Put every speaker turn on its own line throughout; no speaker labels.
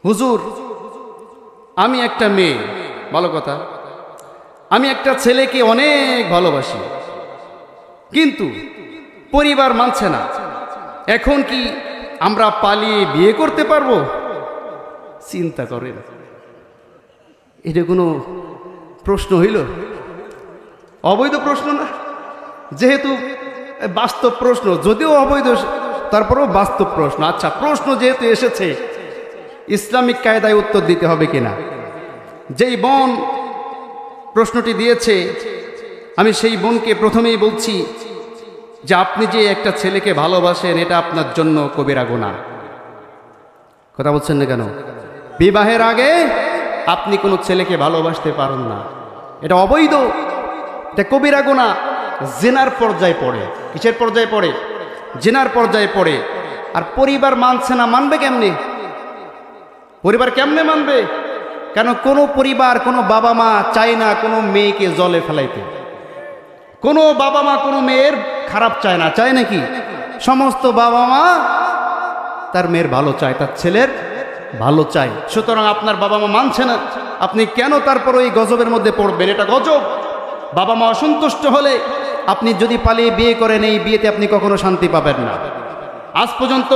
হুজুর, আমি একটা মেয়ে, ভালো কথা, আমি একটা ছেলেকে অনেক ভালোবাসি, কিন্তু পরিবার মানছে না। এখন কি আমরা পালিয়ে বিয়ে করতে পারবো? চিন্তা করেন, এটা কোনো প্রশ্ন হইল? অবৈধ প্রশ্ন না? যেহেতু বাস্তব প্রশ্ন, যদিও অবৈধ, তারপরেও বাস্তব প্রশ্ন। আচ্ছা, প্রশ্ন যেহেতু এসেছে, ইসলামিক কায়দায় উত্তর দিতে হবে কিনা। যেই বোন প্রশ্নটি দিয়েছে, আমি সেই বোনকে প্রথমেই বলছি যে আপনি যে একটা ছেলেকে ভালোবাসেন, এটা আপনার জন্য কবিরা গুনাহ। কথা বলছেন না কেন? বিবাহের আগে আপনি কোনো ছেলেকে ভালোবাসতে পারেন না, এটা অবৈধ, এটা কবিরা গুনাহ, জিনার পর্যায়ে পড়ে। কিসের পর্যায়ে পড়ে? জিনার পর্যায়ে পড়ে। আর পরিবার মানছে না, মানবে কেমনে? পরিবার কেমনে মানবে? কেন কোনো পরিবার, কোনো বাবা মা চায় না কোনো মেয়েকে জলে ফেলাইতে। কোনো বাবা মা কোনো মেয়ের খারাপ চায় না, চায় নাকি? সমস্ত বাবা মা তার মেয়ের ভালো চায়, তার ছেলের ভালো চায়। সুতরাং আপনার বাবা মা মানছে না, আপনি কেন তারপর ওই গজবের মধ্যে পড়বেন? এটা গজব। বাবা মা অসন্তুষ্ট হলে আপনি যদি পালিয়ে বিয়ে করেন, এই বিয়েতে আপনি কখনো শান্তি পাবেন না। আজ পর্যন্ত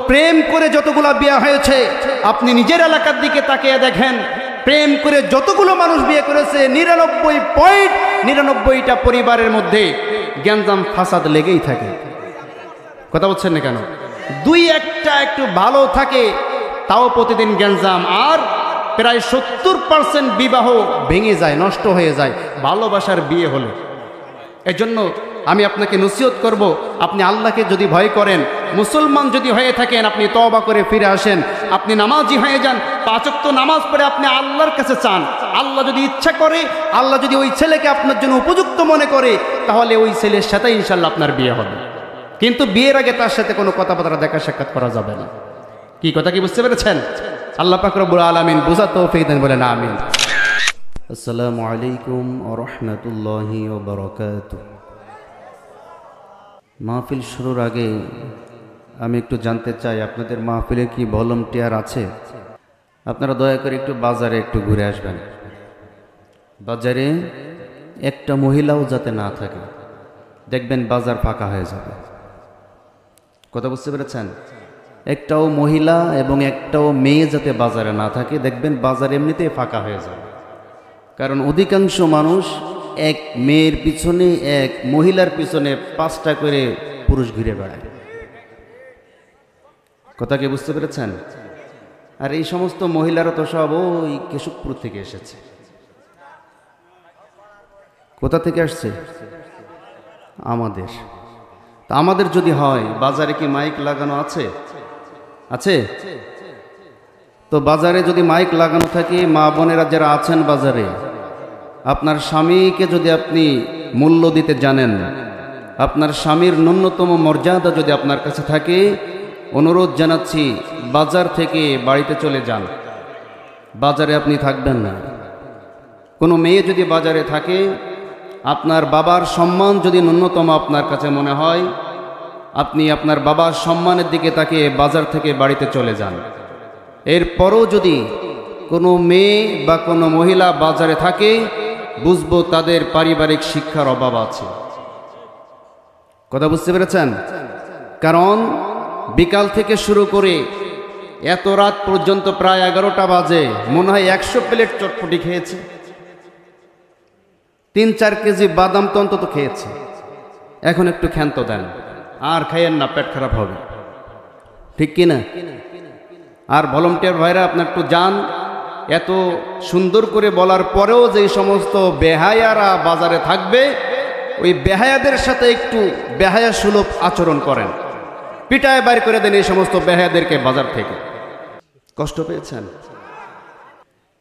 প্রেম করে যতগুলো বিয়ে হয়েছে, আপনি নিজের এলাকার দিকে তাকিয়ে দেখেন, প্রেম করে যতগুলো মানুষ বিয়ে করেছে, 99.99টা পরিবারের মধ্যে গ্যাঞ্জাম ফাসাদ লেগেই থাকে। কথা বলছেন না কেন? দুই একটা একটু ভালো থাকে, তাও প্রতিদিন গ্যাঞ্জাম। আর প্রায় 70% বিবাহ ভেঙে যায়, নষ্ট হয়ে যায় ভালোবাসার বিয়ে হলে। এজন্য আমি আপনাকে নসিহত করব, আপনি আল্লাহকে যদি ভয় করেন, মুসলমান যদি হয়ে থাকেন, আপনি তওবা করে ফিরে আসেন, আপনি নামাজি হয়ে যান, 5 ওয়াক্ত নামাজ পড়ে আপনি আল্লাহর কাছে চান। আল্লাহ যদি ইচ্ছা করে, আল্লাহ যদি ওই ছেলেকে আপনার জন্য উপযুক্ত মনে করে, তাহলে ওই ছেলের সাথে ইনশাল্লাহ আপনার বিয়ে হবে। কিন্তু বিয়ের আগে তার সাথে কোনো কথাবার্তা দেখা সাক্ষাৎ করা যাবে না। কি কথা কি বুঝতে পেরেছেন? আল্লাহ পাক রব্বুল আলামিন বুঝা তৌফিক দেন, বলেন আমিন। আসসালামু আলাইকুম ওয়া রাহমাতুল্লাহি ওয়া বারাকাতুহু। মাহফিল শুরুর আগে আমি একটু জানতে চাই, আপনাদের মাহফিলে কি ভলান্টিয়ার আছে? আপনারা দয়া করে একটু বাজারে একটু ঘুরে আসবেন। বাজারে একটা মহিলাও যাতে না থাকে, দেখবেন বাজার ফাঁকা হয়ে যাবে। কথা বুঝতে পেরেছেন? একটাও মহিলা এবং একটাও মেয়ে যাতে বাজারে না থাকে, দেখবেন বাজার এমনিতেই ফাঁকা হয়ে যাবে। কারণ অধিকাংশ মানুষ এক মেয়ের পিছনে, এক মহিলার পিছনে 5টা করে পুরুষ ঘুরে বেড়ায়। কথা কি বুঝতে পেরেছেন? আর এই সমস্ত মহিলারা তো সব ওই কেশবপুর থেকে এসেছে। কোথা থেকে আসছে? আমাদের। তা আমাদের যদি হয়, বাজারে কি মাইক লাগানো আছে? আছে? তো বাজারে যদি মাইক লাগানো থাকে, মা বোনেরা যারা আছেন বাজারে, আপনার স্বামীকে যদি আপনি মূল্য দিতে জানেন, আপনার স্বামীর ন্যূনতম মর্যাদা যদি আপনার কাছে থাকে, অনুরোধ জানাচ্ছি বাজার থেকে বাড়িতে চলে যান। বাজারে আপনি থাকবেন না। কোনো মেয়ে যদি বাজারে থাকে, আপনার বাবার সম্মান যদি ন্যূনতম আপনার কাছে মনে হয়, আপনি আপনার বাবার সম্মানের দিকে তাকিয়ে বাজার থেকে বাড়িতে চলে যান। এরপরও যদি কোনো মেয়ে বা কোনো মহিলা বাজারে থাকে, বুঝবো তাদের পারিবারিক শিক্ষার অভাব আছে। কথা বুঝতে পেরেছেন? কারণ বিকাল থেকে শুরু করে এত রাত পর্যন্ত প্রায় 11টা বাজে, মনে হয় 100 প্লেট চটপটি খেয়েছে, 3-4 কেজি বাদাম তো অন্তত খেয়েছে। এখন একটু ক্ষান্ত দেন, আর খাইয়েন না, পেট খারাপ হবে। ঠিক কিনা? আর ভলান্টিয়ার ভাইরা আপনার একটু যান। এত সুন্দর করে বলার পরেও যে সমস্ত বেহায়ারা বাজারে থাকবে, ওই বেহায়াদের সাথে একটু বেহায়া সুলভ আচরণ করেন, পিটায় বাইর করে দেন এই সমস্ত বেহায়াদেরকে বাজার থেকে। কষ্ট পেয়েছেন?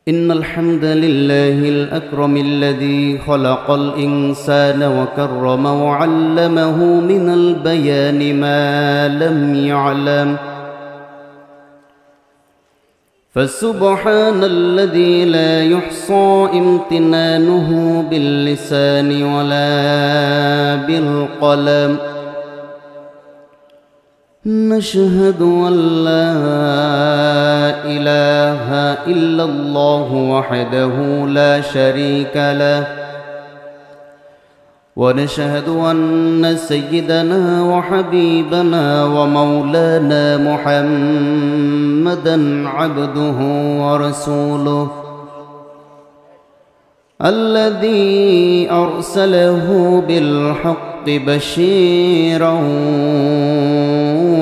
ইন্নাল হামদুলিল্লাহিল আকরামিল্লাযী খালাকাল ইনসানা ওয়া কাররামা ওয়া আল্লামাহু মিনাল বায়ানি মা লাম ইয়ালাম فسبحان الذي لا يحصى امتنانه باللسان ولا بالقلم نشهد أن لا إله إلا الله وحده لا شريك له ونشهد أن سيدنا وحبيبنا ومولانا محمدا عبده ورسوله الذي أرسله بالحق بشيرا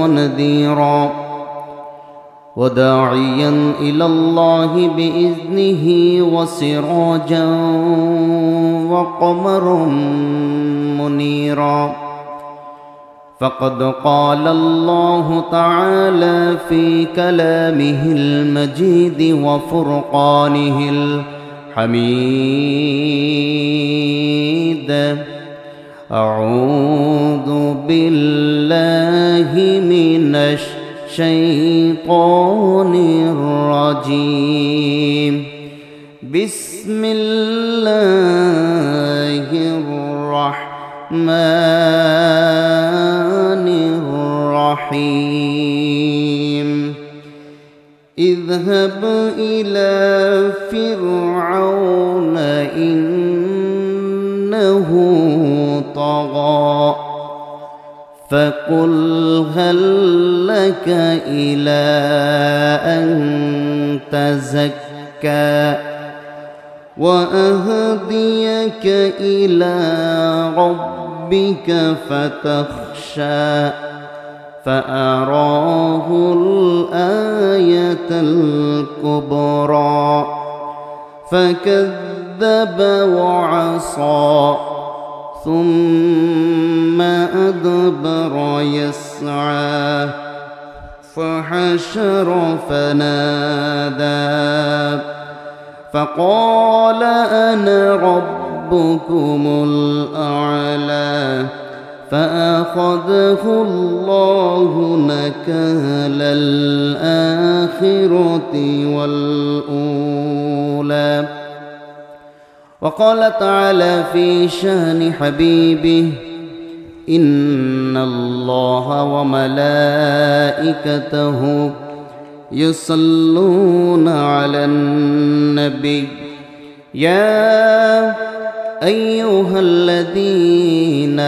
ونذيرا وداعيا إلى الله بإذنه وسراجا وقمرا منيرا فقد قال الله تعالى في كلامه المجيد وفرقانه الحميد أعوذ بالله من الشيطان الرجيم بسم الله الرحمن الرحيم اذهب إلى فرعون إنه طغى فقل هل لك إلى أن تزكى وأهديك إلى ربك فتخشى فأراه الآية الكبرى فكذب وعصى ثم أدبر يسعى فحشر فنادى فقال أنا ربكم الأعلى فأخذه الله نكال الآخرة والأولى وقال تعالى في شان حبيبه إن الله وملائكته يصلون على النبي يا أيها الذين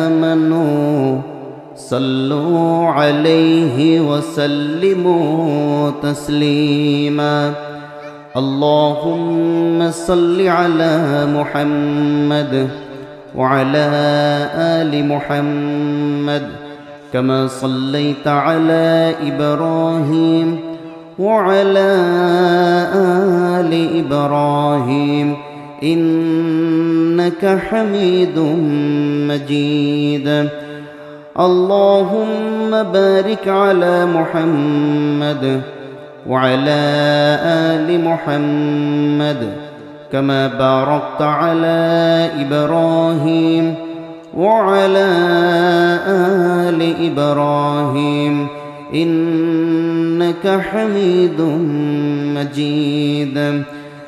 آمنوا صلوا عليه وسلموا تسليما اللهم صل على محمد وعلى آل محمد كما صليت على إبراهيم وعلى آل إبراهيم إنك حميد مجيد اللهم بارك على محمد وعلى آل محمد كما باركت على إبراهيم وعلى آل إبراهيم إنك حميد مجيد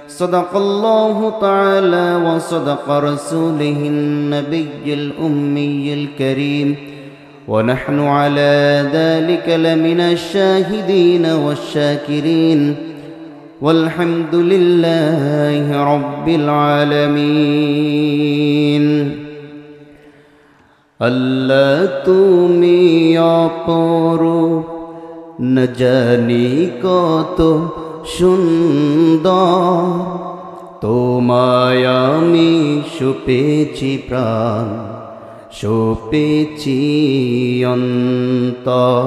صدق الله تعالى وصدق رسوله النبي الأمي الكريم ونحن على ذلك لمن الشاهدين والشاكرين والحمد لله رب العالمين আল্লাহ তুমি অপরূ না জানি কত সুন্দর তোমায় আমি সুপেছি প্রাণ সুপেছি অন্তর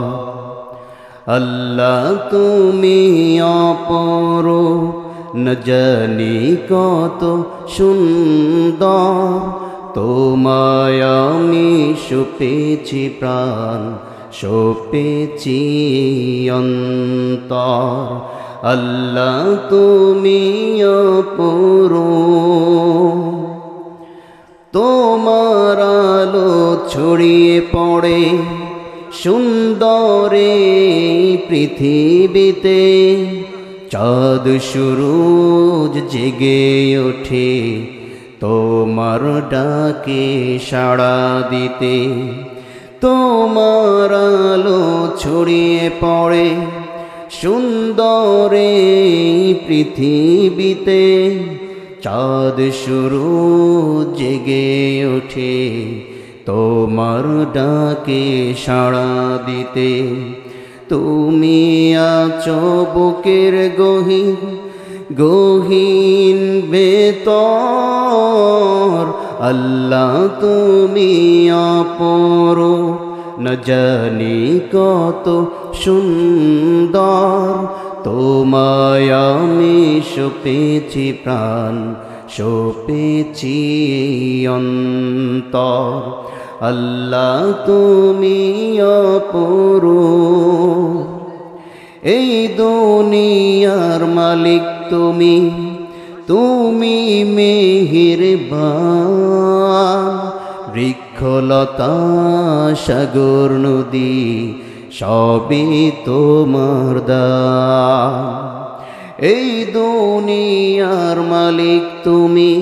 আল্লাহ তুমি অপরূ না জানি কত সুন্দর তোমায় আমি সুপেছি প্রাণ সুপেছি অন্তর আল্লাহ তুমি অপরূপ তোমার আলো ছড়িয়ে পড়ে সুন্দরে পৃথিবীতে চাঁদ সূরজ জেগে ওঠে তোমার ডাকে সাড়া দিতে
তোমার আলো ছড়িয়ে পড়ে সুন্দর এই পৃথিবীতে, চাঁদ শুরু জেগে ওঠে তোমার ডাকে সাড়া দিতে। তুমি আছো বুকের গহীন গহীন ভেতর, আল্লাহ তুমি অপরূপ না জানি কত সুন্দর। তোমায় আমি সপেছি প্রাণ, সপেছি অন্তর, আল্লাহ তুমি অপরূপ। এই দুনিয়ার মালিক তুমি, তুমি মেহেরবান। বৃক্ষলতা সাগর নদী সবই তোমার দান। এই দুনিয়ার মালিক তুমি,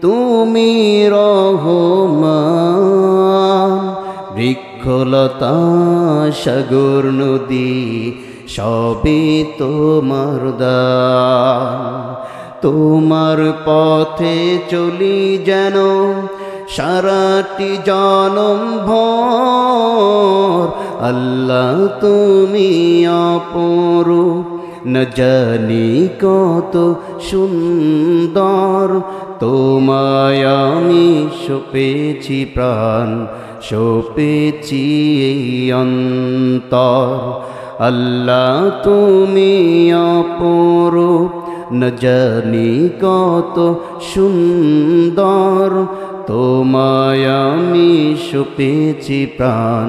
তুমি রহমান। বৃক্ষলতা সাগর নদী সবই তোমার দান। তোমার পথে চলি যেন সারাটি জনম ভর, আল্লাহ তুমি অপরূপ না জানি কত সুন্দর। তোমায় আমি সপেছি প্রাণ, সপেছি অন্তর, আল্লাহ তুমি অপরূপ না জানি কত সুন্দর। তোমায় আমি সপেছি প্রাণ,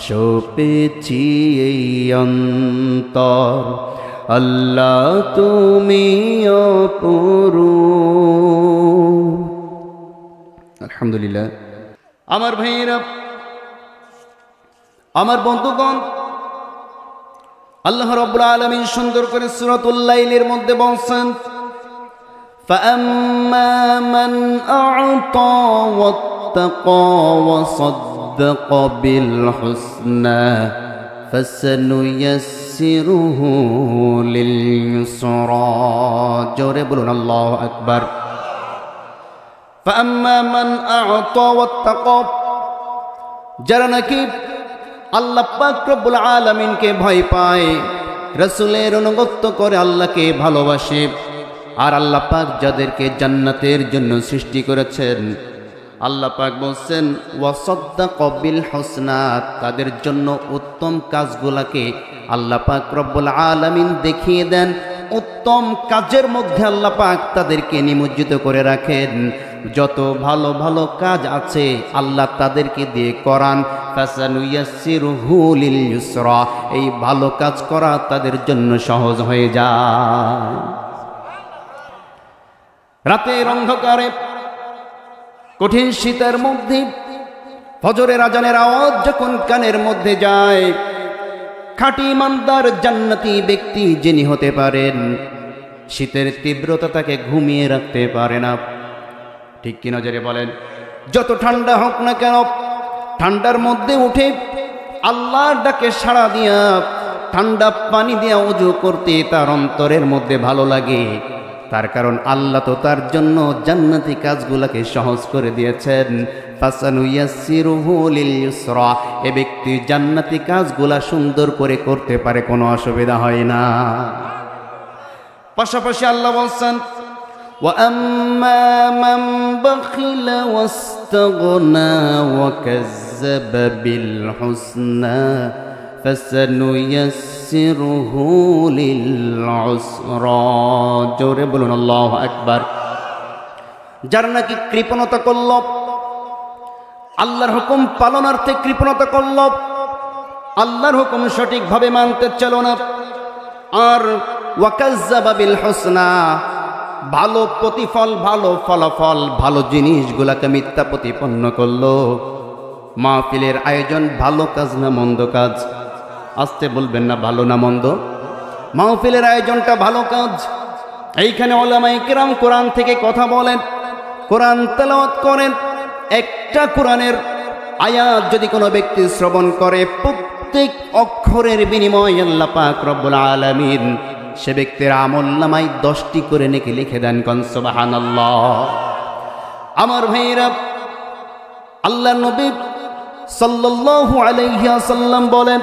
সপেছি অন্তর, আল্লাহ তুমি অপরূপ।
আলহামদুলিল্লাহ। আমার ভাইয়েরা, আমার বন্ধুগণ, আল্লাহ রাব্বুল আলামিন সুন্দর করে সূরাতুল লাইলের মধ্যে বলছেন,
فأما من أعطى واتقى وصدق بالحسنى فسنيسره لليسرى। জোরে বলুন আল্লাহু আকবার।
فأما من أعطى واتقى, যারা নাকি আল্লাহ পাক রব্বুল আলামিনকে ভয় পায়, রাসূলের অনুগত্য করে, আল্লাহকে ভালোবাসে, আর আল্লাহ পাক যাদেরকে জান্নাতের জন্য সৃষ্টি করেছেন, আল্লাহ পাক বলছেন ওয়াসাদ্দাকা বিল হুসনা, তাদের জন্য উত্তম কাজগুলাকে আল্লাহ পাক রব্বুল আলামিন দেখিয়ে দেন। উত্তম কাজের মধ্যে আল্লাহ পাক তাদেরকে নিমজ্জিত করে রাখেন। যত ভালো ভালো কাজ আছে আল্লাহ তাদেরকে দিয়ে করান। ফাসানুয়াসসিরুহু লিল ইউসরা, এই ভালো কাজ করা তাদের জন্য সহজ হয়ে যায়। রাতের অন্ধকারে, কঠিন শীতের মধ্যে ফজরের আজানের আওয়াজ যখন কানের মধ্যে যায়, খাঁটি ইমানদার জান্নাতি ব্যক্তি যিনি হতে পারেন, শীতের তীব্রতা তাকে ঘুমিয়ে রাখতে পারে না। ঠিক কি নজরে বলেন? যত ঠান্ডা হোক না কেন, ঠান্ডার মধ্যে উঠে আল্লাহর ডাকে সাড়া দিয়া ঠান্ডা পানি দিয়া ওযু করতে তার অন্তরের মধ্যে ভালো লাগে। তার কারণ আল্লাহ তো তার জন্য জান্নাতি কাজগুলোকে সহজ করে দিয়েছেন। ফাসানুয়াসসিরুহু লিল ইউসরা, এ ব্যক্তি জান্নাতি কাজগুলা সুন্দর করে করতে পারে, কোনো অসুবিধা হয় না। পাশাপাশি আল্লাহ বলছেন
وأما من بخل واستغنى وكذب بالحسنى فسنيسره للعسرى। জোরে বলুন আল্লাহু আকবার।
যারা নাকি কৃপণতা করল, আল্লাহর হুকুম পালনার্থে কৃপণতা করল, আল্লাহর হুকুম সঠিকভাবে মানতে চল না, আর ওয়াকাজ্জাবা বিল হুসনা, ভালো প্রতিফল, ভালো ফলাফল, ভালো জিনিসগুলাকে মিথ্যা প্রতিপন্ন করলো। মাহফিলের আয়োজন ভালো কাজ না মন্দ কাজ? আসতে বলবেন না, ভালো না মন্দ? মাহফিলের আয়োজনটা ভালো কাজ। এইখানে উলামায়ে কিরাম কোরআন থেকে কথা বলেন, কোরআন তেলাওয়াত করেন। একটা কোরআনের
আয়াত যদি কোনো ব্যক্তি শ্রবণ করে প্রত্যেক অক্ষরের বিনিময়ে আল্লাহ পাক রব্বুল আলামিন সে ব্যক্তির আমলনামায় 10টি করে নেকি লিখে দেন। কোন সুবহানাল্লাহ। আমার ভাইরা, আল্লাহ নবী সাল্লাল্লাহু আলাইহি ওয়াসাল্লাম বলেন,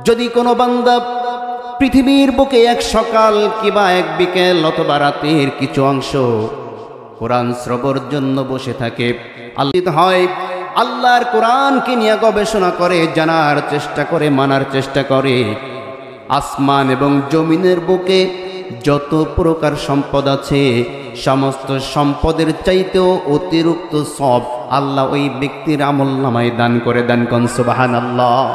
যদি কোনো বান্দা পৃথিবীর বুকে এক সকাল কিংবা এক বিকেল অথবা রাতের কিছু অংশ কোরআন শ্রবণের জন্য বসে থাকে, আল্লাহ হয় আল্লাহর কোরআনকে নিয়ে গবেষণা করে, জানার চেষ্টা করে, মানার চেষ্টা করে, আসমান এবং জমিনের বুকে যত প্রকার সম্পদ আছে সমস্ত সম্পদের চাইতেও অতিরিক্ত সব আল্লাহ ওই ব্যক্তির আমলনামায় দান করে দেন। কোন সুবহানাল্লাহ।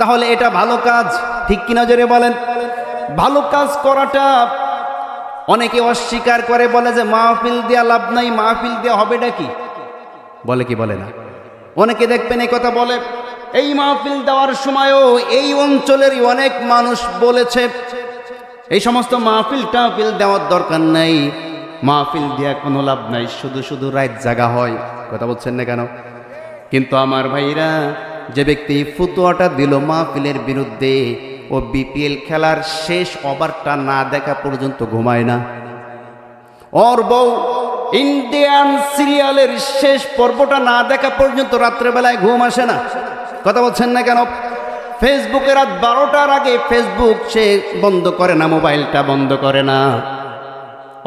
তাহলে এটা ভালো কাজ, ঠিক কিনা জোরে বলেন? ভালো কাজ করাটা অনেকে অস্বীকার করে, বলে যে মাহফিল দেয়া লাভ নাই, মাহফিল দেয়া হবেটা কি? বলে কি বলে না? অনেকে দেখবেন এই কথা বলে। এই মাহফিল দেওয়ার সময়ও এই অঞ্চলেরই অনেক মানুষ বলেছে এই সমস্ত মাহফিল টাহফিল দেওয়ার দরকার নাই, মাহফিল দেওয়া কোনো লাভ নাই, শুধু শুধু রাত জাগা হয়। কথা বলছেন না কেন? কিন্তু আমার ভাইরা, যে ব্যক্তি ফতোয়াটা দিল মাহফিলের বিরুদ্ধে, ও বিপিএল খেলার শেষ ওভারটা না দেখা পর্যন্ত ঘুমায় না। ওর বউ ইন্ডিয়ান সিরিয়ালের শেষ পর্বটা না দেখা পর্যন্ত রাত্রেবেলায় ঘুম আসে না। কথা বলছেন না কেন? ফেসবুকে রাত 12টার আগে ফেসবুক সে বন্ধ করে না, মোবাইলটা বন্ধ করে না।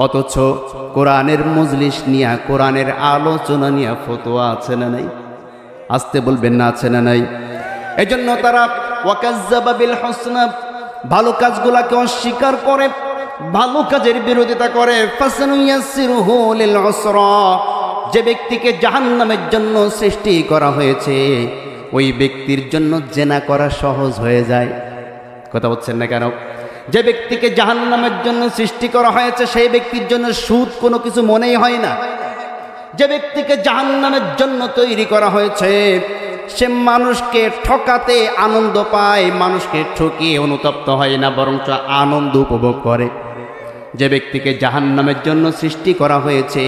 অথচ কোরআনের মজলিস নিয়ে, কোরআনের আলোচনা নিয়ে ফতোয়া আছে না নাই? আসতে বলবেন না, আছে না নাই? এজন্য তারা ওয়াকাজ্জাবা বিল হুসনা, ভালো কাজগুলোকে অস্বীকার করে, ভালো কাজের বিরোধিতা করে। ফাসানুয়াসসিরুহু লিল উসরা, যে ব্যক্তিকে জাহান্নামের জন্য সৃষ্টি করা হয়েছে ওই ব্যক্তির জন্য জেনা করা সহজ হয়ে যায়। কথা বলছেন না কেন? যে ব্যক্তিকে জাহান্নামের জন্য সৃষ্টি করা হয়েছে সেই ব্যক্তির জন্য সুদ কোনো কিছু মনেই হয় না। যে ব্যক্তিকে জাহান্নামের জন্য তৈরি করা হয়েছে সে মানুষকে ঠকাতে আনন্দ পায়, মানুষকে ঠকিয়ে অনুতপ্ত হয় না, বরঞ্চ আনন্দ উপভোগ করে। যে ব্যক্তিকে জাহান্নামের জন্য সৃষ্টি করা হয়েছে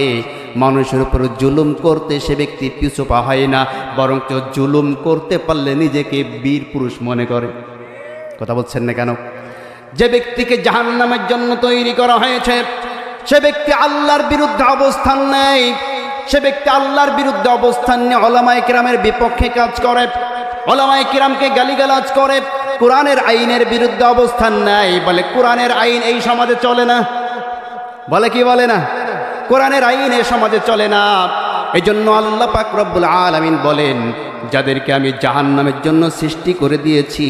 মানুষের উপর জুলুম করতে সে ব্যক্তি পিছু পা হয় না, বরঞ্চ জুলুম করতে পারলে নিজেকে বীর পুরুষ মনে করে। কথা বলছেন না কেন? যে ব্যক্তিকে জাহান্নামের জন্য তৈরি করা হয়েছে সে ব্যক্তি আল্লাহর বিরুদ্ধে অবস্থান নেয়, সে ব্যক্তি আল্লাহর বিরুদ্ধে অবস্থান নিয়ে ওলামায়ে কিরামের বিপক্ষে কাজ করে, ওলামায়ে কিরামকে গালিগালাজ করে, কোরআনের আইনের বিরুদ্ধে অবস্থান নেয়, বলে কোরআনের আইন এই সমাজে চলে না। বলে কি বলে না? কোরআনের আইন এই সমাজে চলে না। এই জন্য আল্লাহ পাক রব্বুল আলামিন বলেন, যাদেরকে আমি জাহান্নামের জন্য সৃষ্টি করে দিয়েছি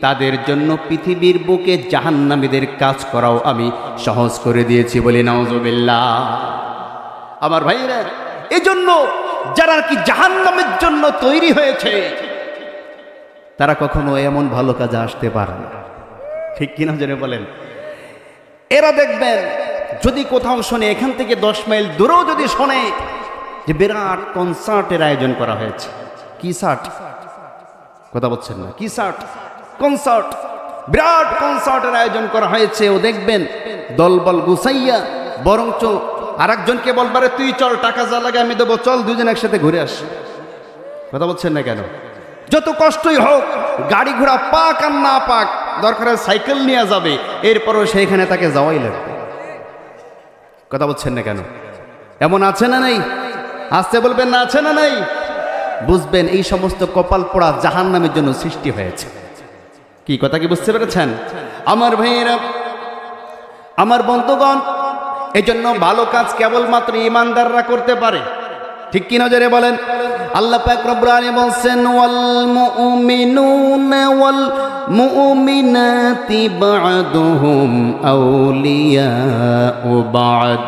তাদের জন্য পৃথিবীর বুকে জাহান্নামীদের কাজ করাও আমি সহজ করে দিয়েছি। বলি নাউজুবিল্লাহ। আমার ভাইরা, এজন্য যারা কি জাহান্নামের জন্য তৈরি হয়েছে তারা কখনো এমন ভালো কাজে আসতে পারে না। ঠিক কিনা জেনে বলেন? এরা দেখবেন যদি কোথাও শোনে, এখান থেকে 10 মাইল দূরেও যদি শোনে যে বিরাট কনসার্টের আয়োজন করা হয়েছে, কি সার্ট? কথা বলছেন না? কি সার্ট? কনসার্ট, বিরাট কনসার্টের আয়োজন করা হয়েছে। ও দেখবেন দলবল গুছাইয়া বরঞ্চ আরেকজনকে বলবারে তুই চল, টাকা যা লাগে আমি দেবো, চল দুজন একসাথে ঘুরে আসি। কথা বলছেন না কেন? যত কষ্টই হোক, গাড়ি ঘোড়া পাক আর না পাক, দরকার সাইকেল নিয়ে যাবে, এরপরও সেইখানে তাকে যাওয়াই লাগবে। কথা বলছেন না কেন? এমন আছে না নাই? আসতে বলবেন না, আছে না নাই? বুঝবেন এই সমস্ত কপাল পোড়া জাহান্নামের জন্য সৃষ্টি হয়েছে। কি কথা কি বুঝতে পেরেছেন আমার ভাইয়েরা, আমার বন্ধুগণ? এই জন্য ভালো কাজ কেবলমাত্র ইমানদাররা করতে পারে। ঠিক কি নজরে বলেন? আল্লাহ পাক রব্বুল আলামিন বলেন, ওয়াল মুমিনুনা ওয়াল মুমিনাতি বা'দুহুম আউলিয়াউ বা'দ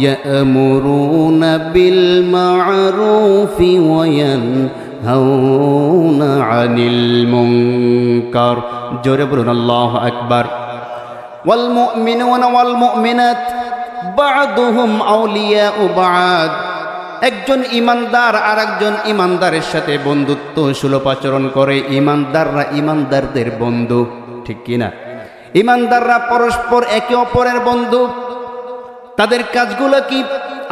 ইয়া'মুরুনা বিল মা'রুফি ওয়া ইয়ানহাউনা আনিল মুনকার। জোরে বলুন আল্লাহু আকবার। ওয়াল মুমিনুনা ওয়াল মুমিনাত বা'দুহুম আউলিয়াউ বা'দ, একজন ইমানদার আর একজন ইমানদারের সাথে বন্ধুত্ব সুলভ আচরণ করে। ইমানদাররা ইমানদারদের বন্ধু, ঠিক কিনা? ইমানদাররা পরস্পর একে অপরের বন্ধু। তাদের কাজগুলো কি?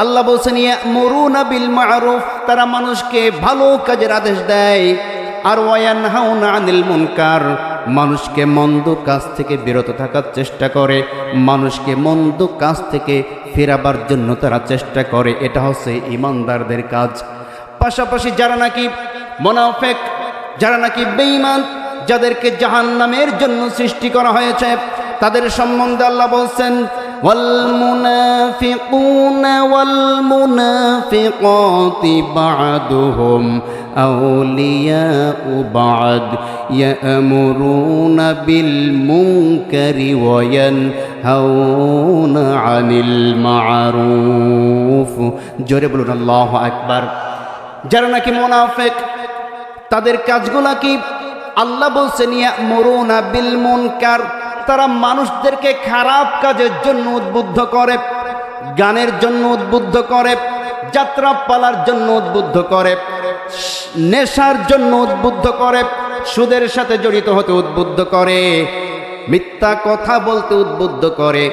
আল্লাহ বলছেন ইয়ামুরুনা বিল মারুফ, তারা মানুষকে ভালো কাজের আদেশ দেয়। আর ওয়ায়ানহাউনা আনিল মুনকার, মানুষকে মন্দ কাজ থেকে বিরত থাকার চেষ্টা করে, মানুষকে মন্দ কাজ থেকে ফেরাবার জন্য তারা চেষ্টা করে। এটা হচ্ছে ঈমানদারদের কাজ। পাশাপাশি যারা নাকি মুনাফিক, যারা নাকি বেঈমান, যাদেরকে জাহান্নামের জন্য সৃষ্টি করা হয়েছে, তাদের সম্বন্ধে আল্লাহ বলছেন ওয়াল মুনাফিকুনা ওয়াল মুনাফিকাতি বা'দুহুম আউলিয়াউ বা'দ ইয়ামুরুনা বিল মুনকারি ওয়া ইয়ানহাউনা আনিল মা'রুফ। জোরে বলুন আল্লাহু আকবার। যারা নাকি মুনাফিক, তাদের কাজগুলো কি? আল্লাহ বলছেন ইয়ামুরুনা বিল মুনকার, তারা মানুষদেরকে খারাপ কাজের জন্য উদ্বুদ্ধ করে, গানের জন্য উদ্বুদ্ধ করে, যাত্রা পালার জন্য উদ্বুদ্ধ করে, নেশার জন্য উদ্বুদ্ধ করে, সুদের সাথে জড়িত হতে উদ্বুদ্ধ করে, মিথ্যা কথা বলতে উদ্বুদ্ধ করে।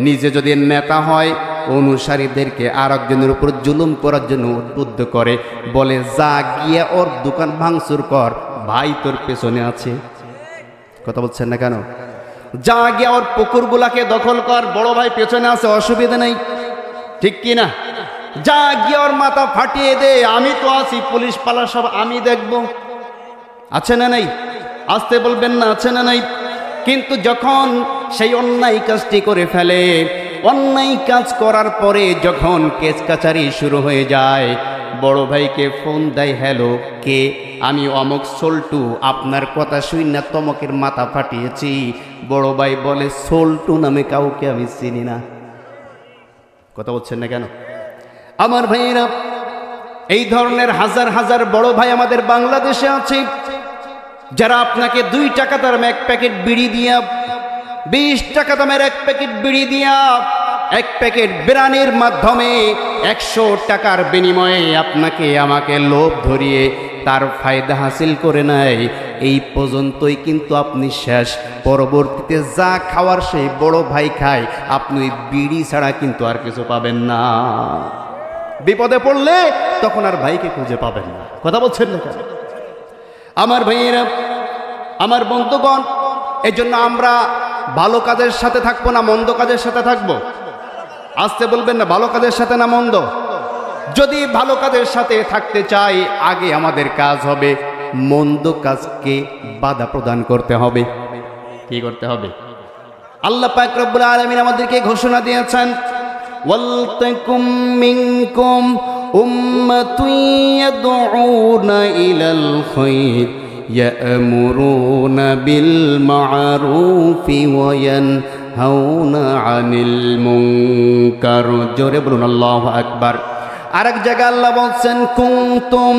নিজে যদি নেতা হয়, অনুসারীদেরকে আর একজনের উপর জুলুম করার জন্য উদ্বুদ্ধ করে, বলে যা গিয়ে ওর দোকান ভাঙচুর কর, ভাই তোর পেছনে আছে। কথা বলছেন না কেন? যা গিয়ে ওর পুকুরগুলাকে দখল কর, বড় ভাই পেছনে আছে, অসুবিধা নেই, ঠিক কি না? যা গিয়ে ওর মাথা ফাটিয়ে দে, আমি তো আছি, পুলিশ পালা সব আমি দেখব। আছে না নাই? আসতে বলবেন না, আছে না নাই? কিন্তু যখন সেই অন্যায় কাজটি করে ফেলে, অন্যায় কাজ করার পরে যখন কেস কাচারি শুরু হয়ে যায়, বড় ভাইকে ফোন দেয়, হ্যালো কে? আমি অমুক সল্টু, আপনার কথা শুই না তমকের মাথা ফাটিয়েছি। বড় ভাই বলে সল্টু নামে কাউকে আমি চিনি না। কথা বলছেন না কেন? আমার ভাইয়েরা, এই ধরনের হাজার হাজার বড় ভাই আমাদের বাংলাদেশে আছে, যারা আপনাকে 2 টাকা দামের এক প্যাকেট বিড়ি দিয়া, 20 টাকা দামের এক প্যাকেট বিড়ি দিয়া, এক প্যাকেট বিরানির মাধ্যমে 100 টাকার বিনিময়ে আপনাকে আমাকে লোভ ধরিয়ে তার ফায়দা হাসিল করে নেয়। এই পর্যন্তই কিন্তু আপনি শেষ। পরবর্তীতে যা খাওয়ার সেই বড় ভাই খায়, আপনি বিড়ি ছাড়া কিন্তু আর কিছু পাবেন না। বিপদে পড়লে তখন আর ভাইকে খুঁজে পাবেন না। কথা বলছেন না কেন? আমার ভাইয়েরা, আমার বন্ধুগণ, এই জন্য আমরা ভালো কাজের সাথে থাকবো না মন্দ কাজের সাথে থাকবো? আসতে বলবেন না, ভালো কাজের সাথে না মন্দ? যদি ভালো কাজের সাথে থাকতে চাই, আগে আমাদের কাজ হবে মন্দ কাজকে বাধা প্রদান করতে হবে। কি করতে হবে? আল্লাহ পাক রব্বুল আলামিন আমাদেরকে ঘোষণা দিয়েছেন, ওয়ালতাকুম মিনকুম উম্মাতুন ইয়াদউনা ইলাল খায়র ইয়ামুরুনা বিল মা'রুফি ওয়া ইয়ানহাউনা আনিল মুনকার। জোরে বলুন আল্লাহু আকবার। আরেক জায়গায় আল্লাহ বলছেন, কুনতুম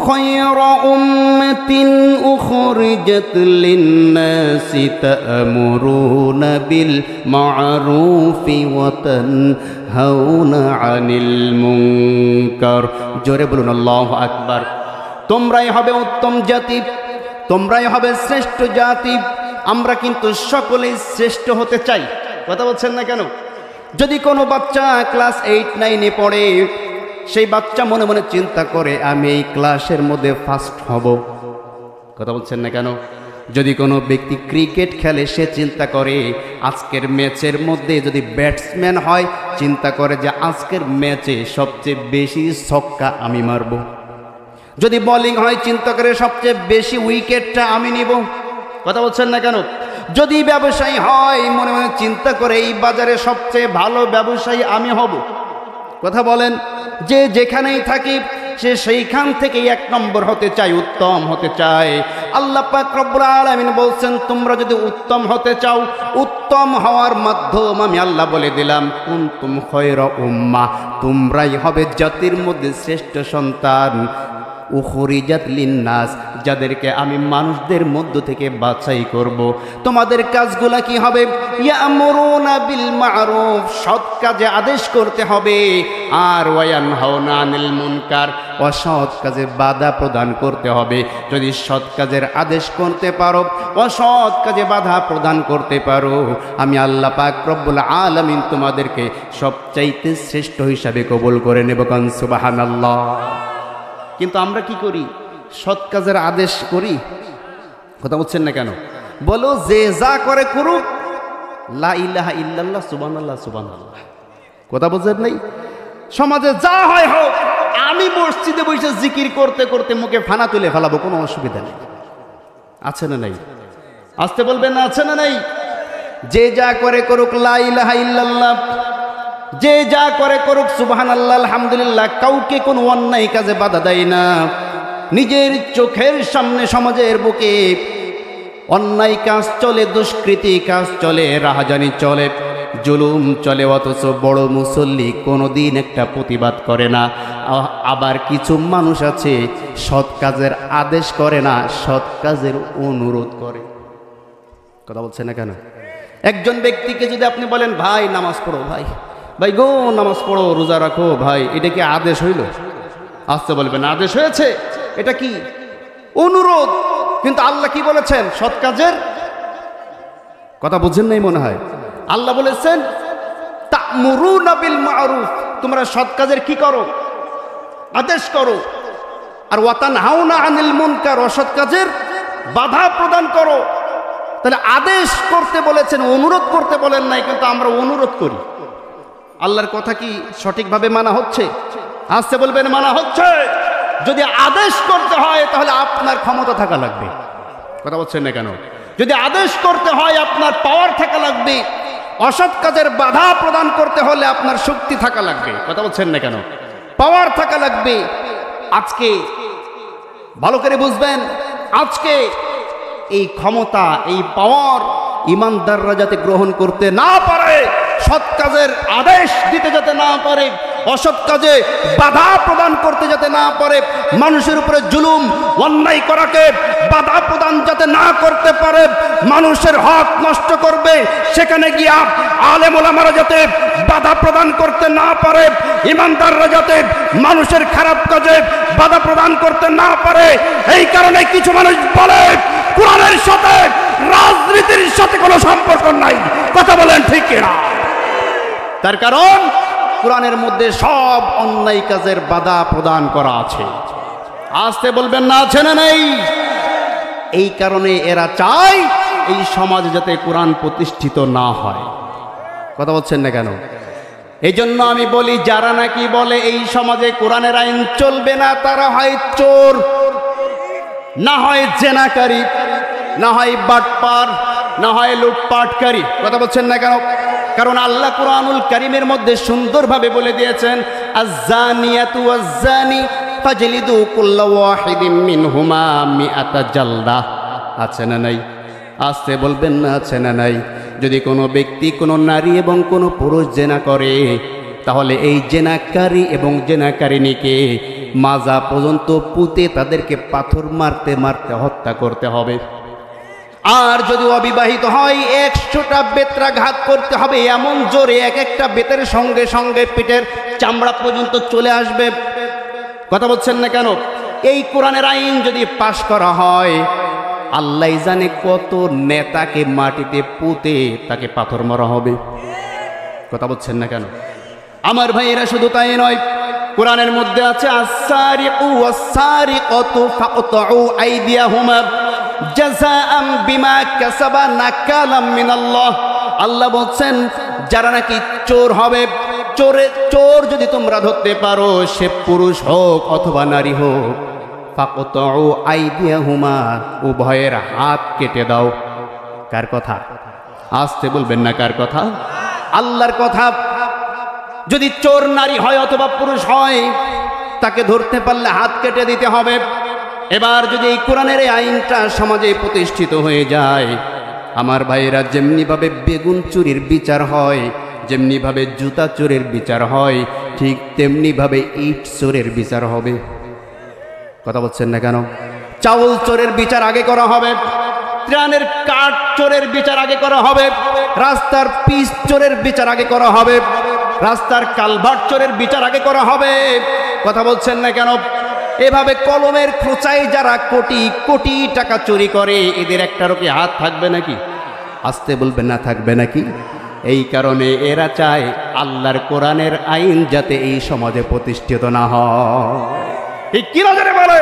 খায়রা উম্মাতিন উখরিজাত লিন-নাসি তা'মুরুনা বিল মা'রুফি ওয়া তানহাউনা আনিল মুনকার। জোরে বলুন আল্লাহু আকবার। তোমরাই হবে উত্তম জাতি, তোমরাই হবে শ্রেষ্ঠ জাতি। আমরা কিন্তু সকলেই শ্রেষ্ঠ হতে চাই। কথা বলছেন না কেন? যদি কোনো বাচ্চা ক্লাস 8-9-এ পড়ে, সেই বাচ্চা মনে মনে চিন্তা করে আমি এই ক্লাসের মধ্যে ফার্স্ট হব। কথা বলছেন না কেন? যদি কোনো ব্যক্তি ক্রিকেট খেলে, সে চিন্তা করে আজকের ম্যাচের মধ্যে যদি ব্যাটসম্যান হয়, চিন্তা করে যে আজকের ম্যাচে সবচেয়ে বেশি ছক্কা আমি মারব। যদি বোলিং হয়, চিন্তা করে সবচেয়ে বেশি উইকেটটা আমি নিব। কথা বলছেন না কেন? যদি ব্যবসায়ী হয়, মনে মনে চিন্তা করে এই বাজারে সবচেয়ে ভালো ব্যবসায়ী আমি হব। কথা বলেন, যে যেখানেই থাকি সে সেইখান থেকে 1 নম্বর হতে চায়, উত্তম হতে চায়। আল্লাহ পাক রব্বুল আলামিন বলছেন, তোমরা যদি উত্তম হতে চাও, উত্তম হওয়ার মাধ্যম আমি আল্লাহ বলে দিলাম, কুনতুম খায়রা উম্মাহ, তোমরাই হবে জাতির মধ্যে শ্রেষ্ঠ সন্তান। উখরিজাত লিন্নাস, যাদেরকে আমি মানুষদের মধ্য থেকে বাছাই করব। তোমাদের কাজগুলা কি হবে? ইয়ামুরুনা বিল মা'রুফ, সৎ কাজে আদেশ করতে হবে, আর ওয়ায়ানহাউনা আনিল মুনকার, অসৎ কাজে বাধা প্রদান করতে হবে। যদি সৎ কাজের আদেশ করতে পারো, অসৎ কাজে বাধা প্রদান করতে পারো, আমি আল্লাহ পাক রব্বুল আলামিন তোমাদেরকে সবচাইতে শ্রেষ্ঠ হিসাবে কবুল করে নেব। কান সুবহানাল্লাহ। কিন্তু আমরা কি করি? সৎ কাজের আদেশ করি, কথা বলছেন না কেন? বলো যে যা করে করুক, লা ইলাহা ইল্লাল্লাহ সুবহানাল্লাহ সুবহানাল্লাহ, কথা বলছেন নাই? সমাজে যা হয় হোক, আমি মসজিদে বসে জিকির করতে করতে মুখে ফানা তুলে ফেলাবো, কোনো অসুবিধা নেই। আছে না নাই? আসতে বলবেন না, আছে না নাই? যে যা করে করুক লা ইলাহা ইল্লাল্লাহ, যে যা করে করুক সুবহানাল্লাহ আলহামদুলিল্লাহ, কাউকে কোনো অন্যায় কাজে বাধা দেয় না। নিজের চোখের সামনে সমাজের বুকে অন্যায় কাজ চলে, দুষ্কৃতি কাজ চলে, রাহাজানি চলে, জুলুম চলে, অথচ বড় মুসল্লি কোনোদিন একটা প্রতিবাদ করে না। আবার কিছু মানুষ আছে সৎ কাজের আদেশ করে না, সৎ কাজের অনুরোধ করে। কথা বলছেন না কেন? একজন ব্যক্তিকে যদি আপনি বলেন ভাই নামাজ পড়ো, ভাই ভাই গো নামাজ পড়ো, রোজা রাখো, ভাই এটা কি আদেশ হইল? আসতে বলবেন আদেশ হয়েছে, এটা কি অনুরোধ। কিন্তু আল্লাহ কি বলেছেন? সৎ কাজের কথা বুঝেন নাই মনে হয়। আল্লাহ বলেছেন তা'মুরুনা বিল মা'রুফ, তোমরা সৎ কাজের কি করো? আদেশ করো। আর ওয়া তানহাউনা আনিল মুনকার, অসৎ কাজের বাধা প্রদান করো। তাহলে আদেশ করতে বলেছেন, অনুরোধ করতে বলেন নাই, কিন্তু আমরা অনুরোধ করি। আল্লাহর কথা কি সঠিকভাবে মানা হচ্ছে? আসতে বলবেন মানা হচ্ছে। যদি আদেশ করতে হয় তাহলে আপনার ক্ষমতা থাকা লাগবে, কথা বলছেন না কেন? যদি আদেশ করতে হয় আপনার পাওয়ার থাকা লাগবে, অসৎ কাজের বাধা প্রদান করতে হলে আপনার শক্তি থাকা লাগবে, কথা বলছেন না কেন? পাওয়ার থাকা লাগবে। আজকে ভালো করে বুঝবেন, আজকে এই ক্ষমতা, এই পাওয়ার ইমানদাররা যাতে গ্রহণ করতে না পারে, সৎ কাজের আদেশ দিতে যাতে না পারে, অসৎ কাজে বাধা প্রদান করতে যাতে না পারে, মানুষের উপরে জুলুম অন্যায় করাকে বাধা প্রদান যাতে না করতে পারে, মানুষের হক নষ্ট করবে সেখানে গিয়া আলেম ওলামারা যাতে বাধা প্রদান করতে না পারে, ইমানদাররা যাতে মানুষের খারাপ কাজে বাধা প্রদান করতে না পারে। এই কারণে কিছু মানুষ বলে কোরআনের সাথে রাজনীতির সাথে কোনো সম্পর্ক নাই, কথা বলেন ঠিক কিনা? তার কারণ কোরআনের মধ্যে সব অন্যায় কাজের বাধা প্রদান করা আছে। আসতে বলবেন না, আছে না নেই? এই কারণে এরা চায় এই সমাজে যাতে কোরআন প্রতিষ্ঠিত না হয়, কথা বলছেন না কেন? এই জন্য আমি বলি, যারা নাকি বলে এই সমাজে কোরআনের আইন চলবে না, তারা হয় চোর, না হয় জেনাকারী, না হয় বাটপার, না হয় লুটপাটকারী, কথা বলছেন না কেন? কারণ আল্লাহ কুরআনুল কারীমের মধ্যে সুন্দরভাবে বলে দিয়েছেন, আয-যানিয়াতু ওয়াজ-যানি ফাজলিদু কুল্লা ওয়াহিদিম মিনহুমা মিআতা জালদা। আছে না নাই? আসতে বলবেন না, আছে না নাই? যদি কোনো ব্যক্তি, কোনো নারী এবং কোনো পুরুষ জেনা করে, তাহলে এই জেনাকারী এবং জেনাকারিনীকে মাজা পর্যন্ত পুঁতে তাদেরকে পাথর মারতে মারতে হত্যা করতে হবে। আর যদি অবিবাহিত হয় 100টা বেত্রাঘাত করতে হবে, এমন জোরে এক একটা বেতের সঙ্গে সঙ্গে পেটের চামড়া পর্যন্ত চলে আসবে, কথা বলছেন না কেন? এই কোরআনের আইন যদি পাশ করা হয়, আল্লাহ জানে কত নেতাকে মাটিতে পুঁতে তাকে পাথর মারা হবে, কথা বলছেন না কেন? আমার ভাইয়েরা, শুধু তাই নয়, কোরআনের মধ্যে আছে আস-সারিকু ওয়াস-সারিকাতু ফাকতাউ আইদিয়াহুমা জাযাআম বিমা কাসাবা নাকালাম মিনাল্লাহ। আল্লাহ বলছেন, যারা নাকি চোর হবে, চোর যদি তোমরা ধরতে পারো, সে পুরুষ হোক অথবা নারী হোক, ফাকতাউ আইদিয়াহুমা, উভয়ের হাত কেটে দাও। কার কথা? আসতে বলবেন না, কার কথা? আল্লাহর কথা। যদি চোর নারী হয় অথবা পুরুষ হয়, তাকে ধরতে পারলে হাত কেটে দিতে হবে। এবার যদি এই কোরআনের এই আইনটা সমাজে প্রতিষ্ঠিত হয়ে যায়, আমার ভাইয়েরা, যেমনিভাবে বেগুন চুরির বিচার হয়, যেমনিভাবে জুতা চোরের বিচার হয়, ঠিক তেমনিভাবে ইট চোরের বিচার হবে। কথা বলছেন না কেন? চাউল চোরের বিচার আগে করা হবে, ত্রাণের কাঠ চোরের বিচার আগে করা হবে, রাস্তার পিচ চোরের বিচার আগে করা হবে, রাস্তার কালভার্ট চোরের বিচার আগে করা হবে। কথা বলছেন না কেন? এভাবে কলমের খোঁচায় যারা কোটি কোটি টাকা চুরি করে, এদের একটারও কি হাত থাকবে নাকি? আসতে বলবেন না, থাকবে নাকি? এই কারণে এরা চায় আল্লাহর কোরআনের আইন যাতে এই সমাজে প্রতিষ্ঠিত না হয়। ঠিক কি নজরে বলে?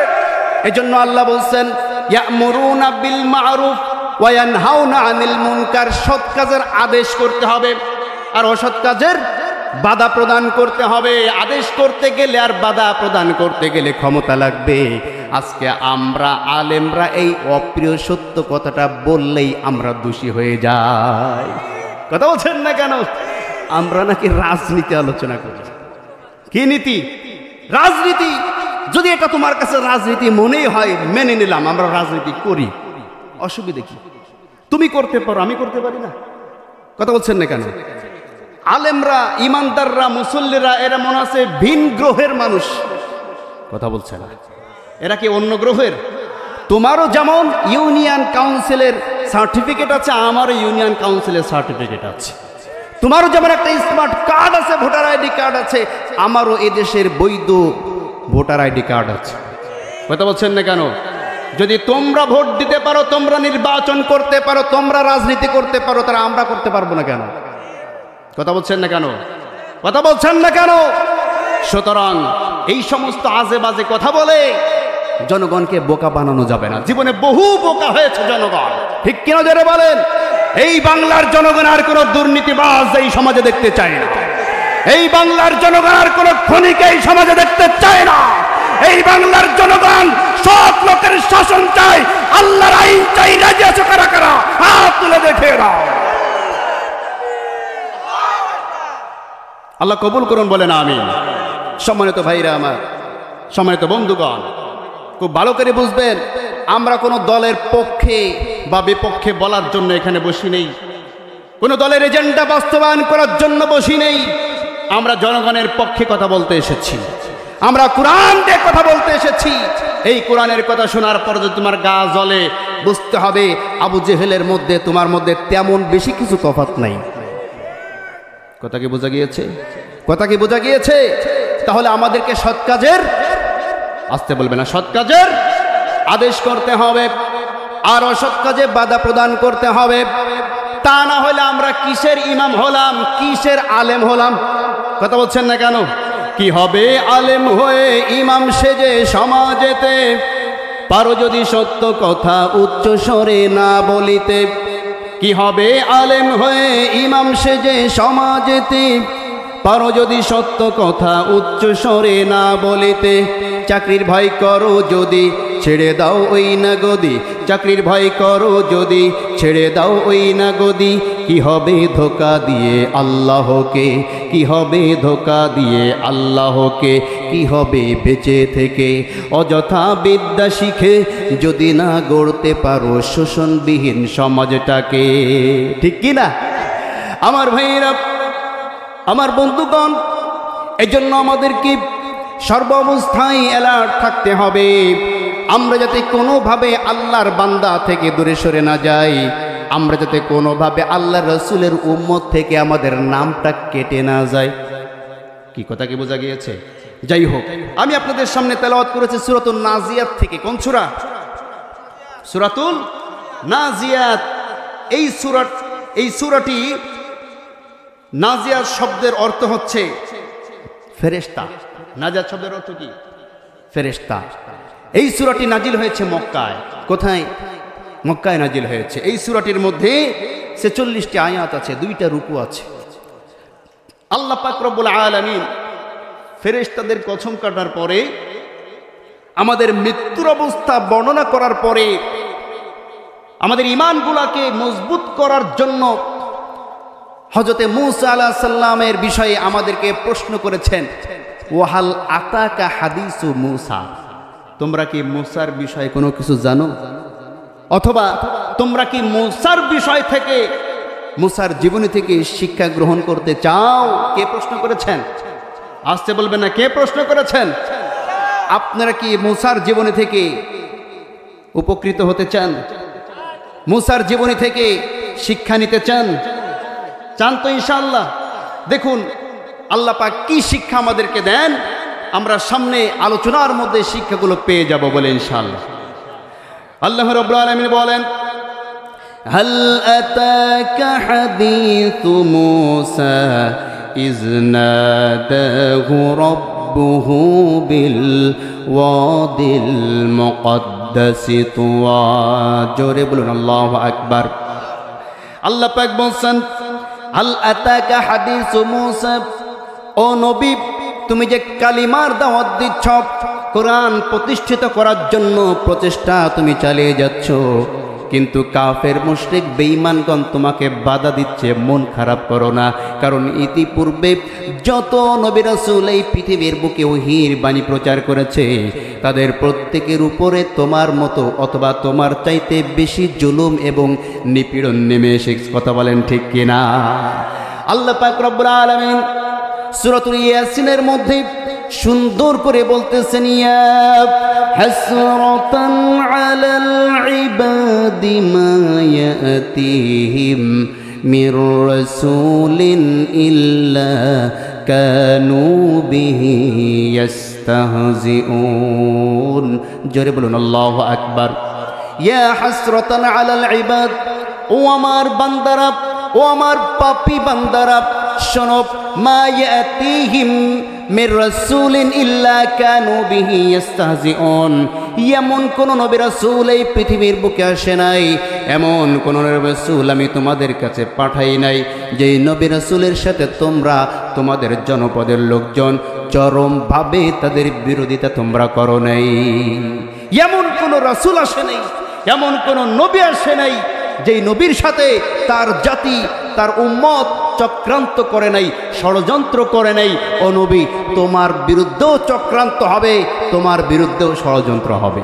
এজন্য আল্লাহ বলছেন ইয়ামুরুনা বিল মারুফ ওয়া ইয়ানহাউনা আনিল মুনকার। সৎ কাজের আদেশ করতে হবে আর অসৎ কাজের বাধা প্রদান করতে হবে। আদেশ করতে গেলে আর বাধা প্রদান করতে গেলে ক্ষমতা লাগবে। আজকে আমরা আলেমরা এই অপ্রিয় সত্য কথাটা বললেই আমরা দোষী হয়ে যাই। কথা বলছেন না কেন? আমরা নাকি রাজনীতি আলোচনা করি। কি নীতি? রাজনীতি। যদি এটা তোমার কাছে রাজনীতি মনেই হয়, মেনে নিলাম, আমরা রাজনীতি করি, অসুবিধা কি? তুমি করতে পারো, আমি করতে পারি না। কথা বলছেন না কেন? আলেমরা, ইমানদাররা, মুসল্লিরা এরা মনে আছে ভিন গ্রহের মানুষ। কথা বলছে না, এরা কি অন্য গ্রহের? তোমারও যেমন ইউনিয়ন কাউন্সিলের সার্টিফিকেট আছে, আমারও ইউনিয়ন কাউন্সিলের সার্টিফিকেট আছে। তোমারও যেমন একটা স্মার্ট কার্ড আছে, ভোটার আইডি কার্ড আছে, আমারও এদেশের বৈধ ভোটার আইডি কার্ড আছে। কথা বলছেন না কেন? যদি তোমরা ভোট দিতে পারো, তোমরা নির্বাচন করতে পারো, তোমরা রাজনীতি করতে পারো, তারা আমরা করতে পারবো না কেন? কথা বলছেন না কেন? কথা বলছেন না কেন? সুতরাং এই সমস্ত আজে বাজে কথা বলে জনগণকে বোকা বানানো যাবে না। জীবনে বহু বোকা হয়েছে জনগণ। ঠিক কিনা যারা বলেন? এই বাংলার জনগণ আর কোন দুর্নীতিবাজ এই সমাজে দেখতে চায় না। এই বাংলার জনগণ আর কোন খনিকে এই সমাজে দেখতে চায় না। এই বাংলার জনগণ সৎ লোকের শাসন চায়, আল্লাহর আইন চাই। রাজি আছো কারা কারা? হাত তুলে দেখে দাও। আল্লাহ কবুল করুন, বলেন আমিন। সম্মানিত ভাইরা আমার, সম্মানিত বন্ধুগণ, খুব ভালো করে বুঝবেন, আমরা কোনো দলের পক্ষে বা বিপক্ষে বলার জন্য এখানে বসি নেই, কোনো দলের এজেন্ডা বাস্তবায়ন করার জন্য বসি নেই। আমরা জনগণের পক্ষে কথা বলতে এসেছি, আমরা কোরআন দিয়ে কথা বলতে এসেছি। এই কোরআনের কথা শোনার পর যদি তোমার গা জ্বলে, বুঝতে হবে আবু জেহেলের মধ্যে তোমার মধ্যে তেমন বেশি কিছু তফাৎ নাই। কথা কি বোঝা গিয়েছে? কথা কি বোঝা গিয়েছে? তাহলে আমাদেরকে সৎ কাজের, আসতে বলবে না, সৎ কাজের আদেশ করতে হবে আর অসৎ কাজে বাধা প্রদান করতে হবে। তা না হলে আমরা কিসের ইমাম হলাম, কিসের আলেম হলাম? কথা বলছেন না কেন? কি হবে আলেম হয়ে ইমাম সেজে সমাজেতে, পারো যদি সত্য কথা উচ্চ স্বরে না বলিতে। কি হবে আলেম হয়ে ইমাম সেজে সমাজেতে, পারো যদি সত্য কথা উচ্চ স্বরে না বলিতে। চাকরির ভয় করো যদি ছেড়ে দাও ওই না গদি, চাকরির ভয় করো যদি ছেড়ে দাও ওই না গদি। কি হবে ধোকা দিয়ে আল্লাহকে, কি হবে ধোকা দিয়ে আল্লাহকে। কি হবে বেঁচে থেকে অযথা বিদ্যা শিখে, যদি না গড়তে পারো শোষণবিহীন সমাজটাকে। ঠিক কি না আমার ভাইয়েরা, আমার বন্ধুগণ? এজন্য আমাদেরকে সর্ব অবস্থায় অ্যালার্ট থাকতে হবে, আমরা যাতে কোনোভাবে আল্লাহর বান্দা থেকে দূরে সরে না যাই, আমরা যাতে কোনোভাবে আল্লাহর রসুলের উম্মত থেকে আমাদের নামটা কেটে না যায়। কি কথা কি বোঝা গিয়েছে? যাই হোক, আমি আপনাদের সামনে তেলাওয়াত করেছি সূরাতুন নাজিয়াত থেকে। কোন সূরা? সূরাতুল নাজিয়াত। এই সূরাটি নাজিয়াত শব্দের অর্থ হচ্ছে ফেরেশতা। নাজিয়াত শব্দের অর্থ কি? ফেরেশতা। এই সূরাটি নাজিল হয়েছে মক্কায়। কোথায়? মক্কায় নাজিল হয়েছে। এই সূরাটির মধ্যে 46টি আয়াত আছে, 2টা রুকু আছে। আল্লাহ পাক রব্বুল আলামিন ফেরেশতাদের কসম কাটার পরে, আমাদের মৃত্যুর অবস্থা বর্ণনা করার পরে, আমাদের ঈমানগুলোকে মজবুত করার জন্য হযরতে মূসা আলাইহিস সালামের বিষয়ে আমাদেরকে প্রশ্ন করেছেন, ওয়াহাল আতাকা হাদিসু মূসা, তোমরা কি মূসার বিষয়ে কোনো কিছু জানো? অথবা তোমরা কি মূসার বিষয় থেকে, মূসার জীবনী থেকে শিক্ষা গ্রহণ করতে চাও? কে প্রশ্ন করেছেন? আসতে বলবেন না, কে প্রশ্ন করেছেন?
আপনারা কি মুসার জীবনী থেকে উপকৃত হতে চান? মুসার জীবনী থেকে শিক্ষা নিতে চান? চান তো ইনশাআল্লাহ। দেখুন আল্লাহ পাক কি শিক্ষা আমাদেরকে দেন, আমরা সামনে আলোচনার মধ্যে শিক্ষাগুলো পেয়ে যাব বলে ইনশাআল্লাহ। আল্লাহ রাব্বুল আলামিন বলেন,
হাল আতাকা হাদিসু মূসা ইয নাদাহু রাব্বুহু বিল ওয়াদিল মুকদ্দাসি তুওয়া। জোরে বলুন আল্লাহু আকবার।
আল্লাহ পাক বলছেন,
হাল আতাকা হাদিসু মূসা, ও নবী তুমি যে কালিমার দাওয়াত দিচ্ছ, কোরআন প্রতিষ্ঠিত করার জন্য প্রচেষ্টা তুমি চালিয়ে যাচ্ছ, কিন্তু কাফের মুশরিক বেঈমানগণ তোমাকে বাধা দিচ্ছে। মন খারাপ করো না, কারণ ইতিপূর্বে যত নবী রাসূল এই পৃথিবীর বুকে ওহীর বাণী প্রচার করেছে, তাদের প্রত্যেকের উপরে তোমার মতো অথবা তোমার চাইতে বেশি জুলুম এবং নিপীড়ন নেমে এসেছে। কথা বলেন ঠিক কিনা? আল্লাহ পাক রব্বুল আলামিন সূরাতুল ইয়াসিনের মধ্যে সুন্দর করে বলতেছেন, ইয়া হাসরাতান আলাল ইবাদি মা ইয়াতিহিম মির রাসূলিন ইল্লা কানু বিহি ইস্তাহজিউন। জোরে বলুন আল্লাহু আকবার। ইয়া হাসরাতান আলাল ইবাদ, ও আমার বান্দারা, ও আমার পাপী বান্দারা, শোনো, মা ইয়াতিহিম মির রাসূলিন ইল্লা কানু বিহি ইস্তাহজিউন। এমন কোন নবী রাসূল এই পৃথিবীর বুকে আসে নাই, এমন কোন নবী রাসূল আমি তোমাদের কাছে পাঠাই নাই যেই নবী রাসূলের সাথে তোমরা তোমাদের জনপদের লোকজন চরমভাবে তাদের বিরোধিতা তোমরা করো নাই।
এমন কোন রাসূল আসে নাই, এমন কোন নবী আসে নাই যেই নবীর সাথে তার জাতি, তার উম্মত চক্রান্ত করে নাই, ষড়যন্ত্র করে নাই। ও নবী, তোমার বিরুদ্ধেও চক্রান্ত হবে, তোমার বিরুদ্ধেও ষড়যন্ত্র হবে।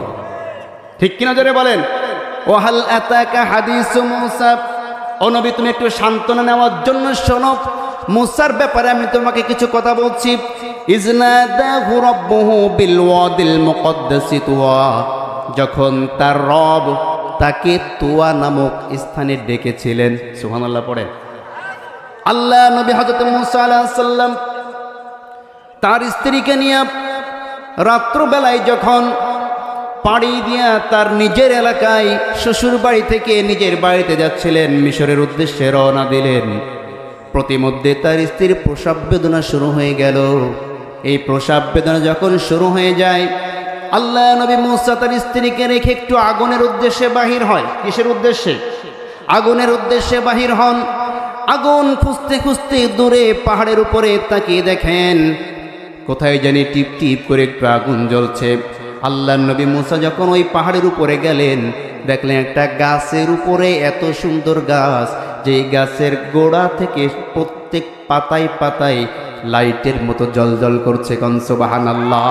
ঠিক কিনা জোরে বলেন।
ও হাল আতাকা হাদিসু মূসা,
ও নবী তুমি একটু সান্ত্বনা নেওয়ার জন্য শোনো, মুসার ব্যাপারে আমি তোমাকে কিছু কথা বলছি।
ইয নাদাহু রাব্বুহু বিল ওয়াদিল মুকদ্দাসি তুওয়া, যখন তার রব তাকে তুয়া নামক স্থানে ডেকেছিলেন। সুবহানাল্লাহ পড়েন।
আল্লাহ নবী হযরত মুসা আলাইহিস সালাম তার স্ত্রীকে নিয়ে রাত্রবেলায় যখন পাড়ি দিয়া তার নিজের এলাকায় শ্বশুর বাড়ি থেকে নিজের বাড়িতে যাচ্ছিলেন, মিশরের উদ্দেশ্যে রওনা দিলেন,
প্রতিমধ্যে তার স্ত্রীর প্রসব বেদনা শুরু হয়ে গেল। এই প্রসব বেদনা যখন শুরু হয়ে যায়,
আল্লাহ নবী মুসা তার স্ত্রীকে রেখে একটু আগুনের উদ্দেশ্যে বাহির হয়। কিসের উদ্দেশ্যে? আগুনের উদ্দেশ্যে বাহির হন। আগুন খুঁজতে খুঁজতে দূরে পাহাড়ের উপরে তাকিয়ে দেখেন কোথায় জানি টিপ টিপ করে একটু আগুন জ্বলছে। আল্লাহ নবী মুসা যখন ওই পাহাড়ের উপরে গেলেন, দেখলেন একটা গাছের উপরে, এত সুন্দর গাছ, যে গাছের গোড়া থেকে প্রত্যেক পাতায় পাতায় লাইটের মতো জ্বলজ্বল করছে। কোন সুবহানাল্লাহ।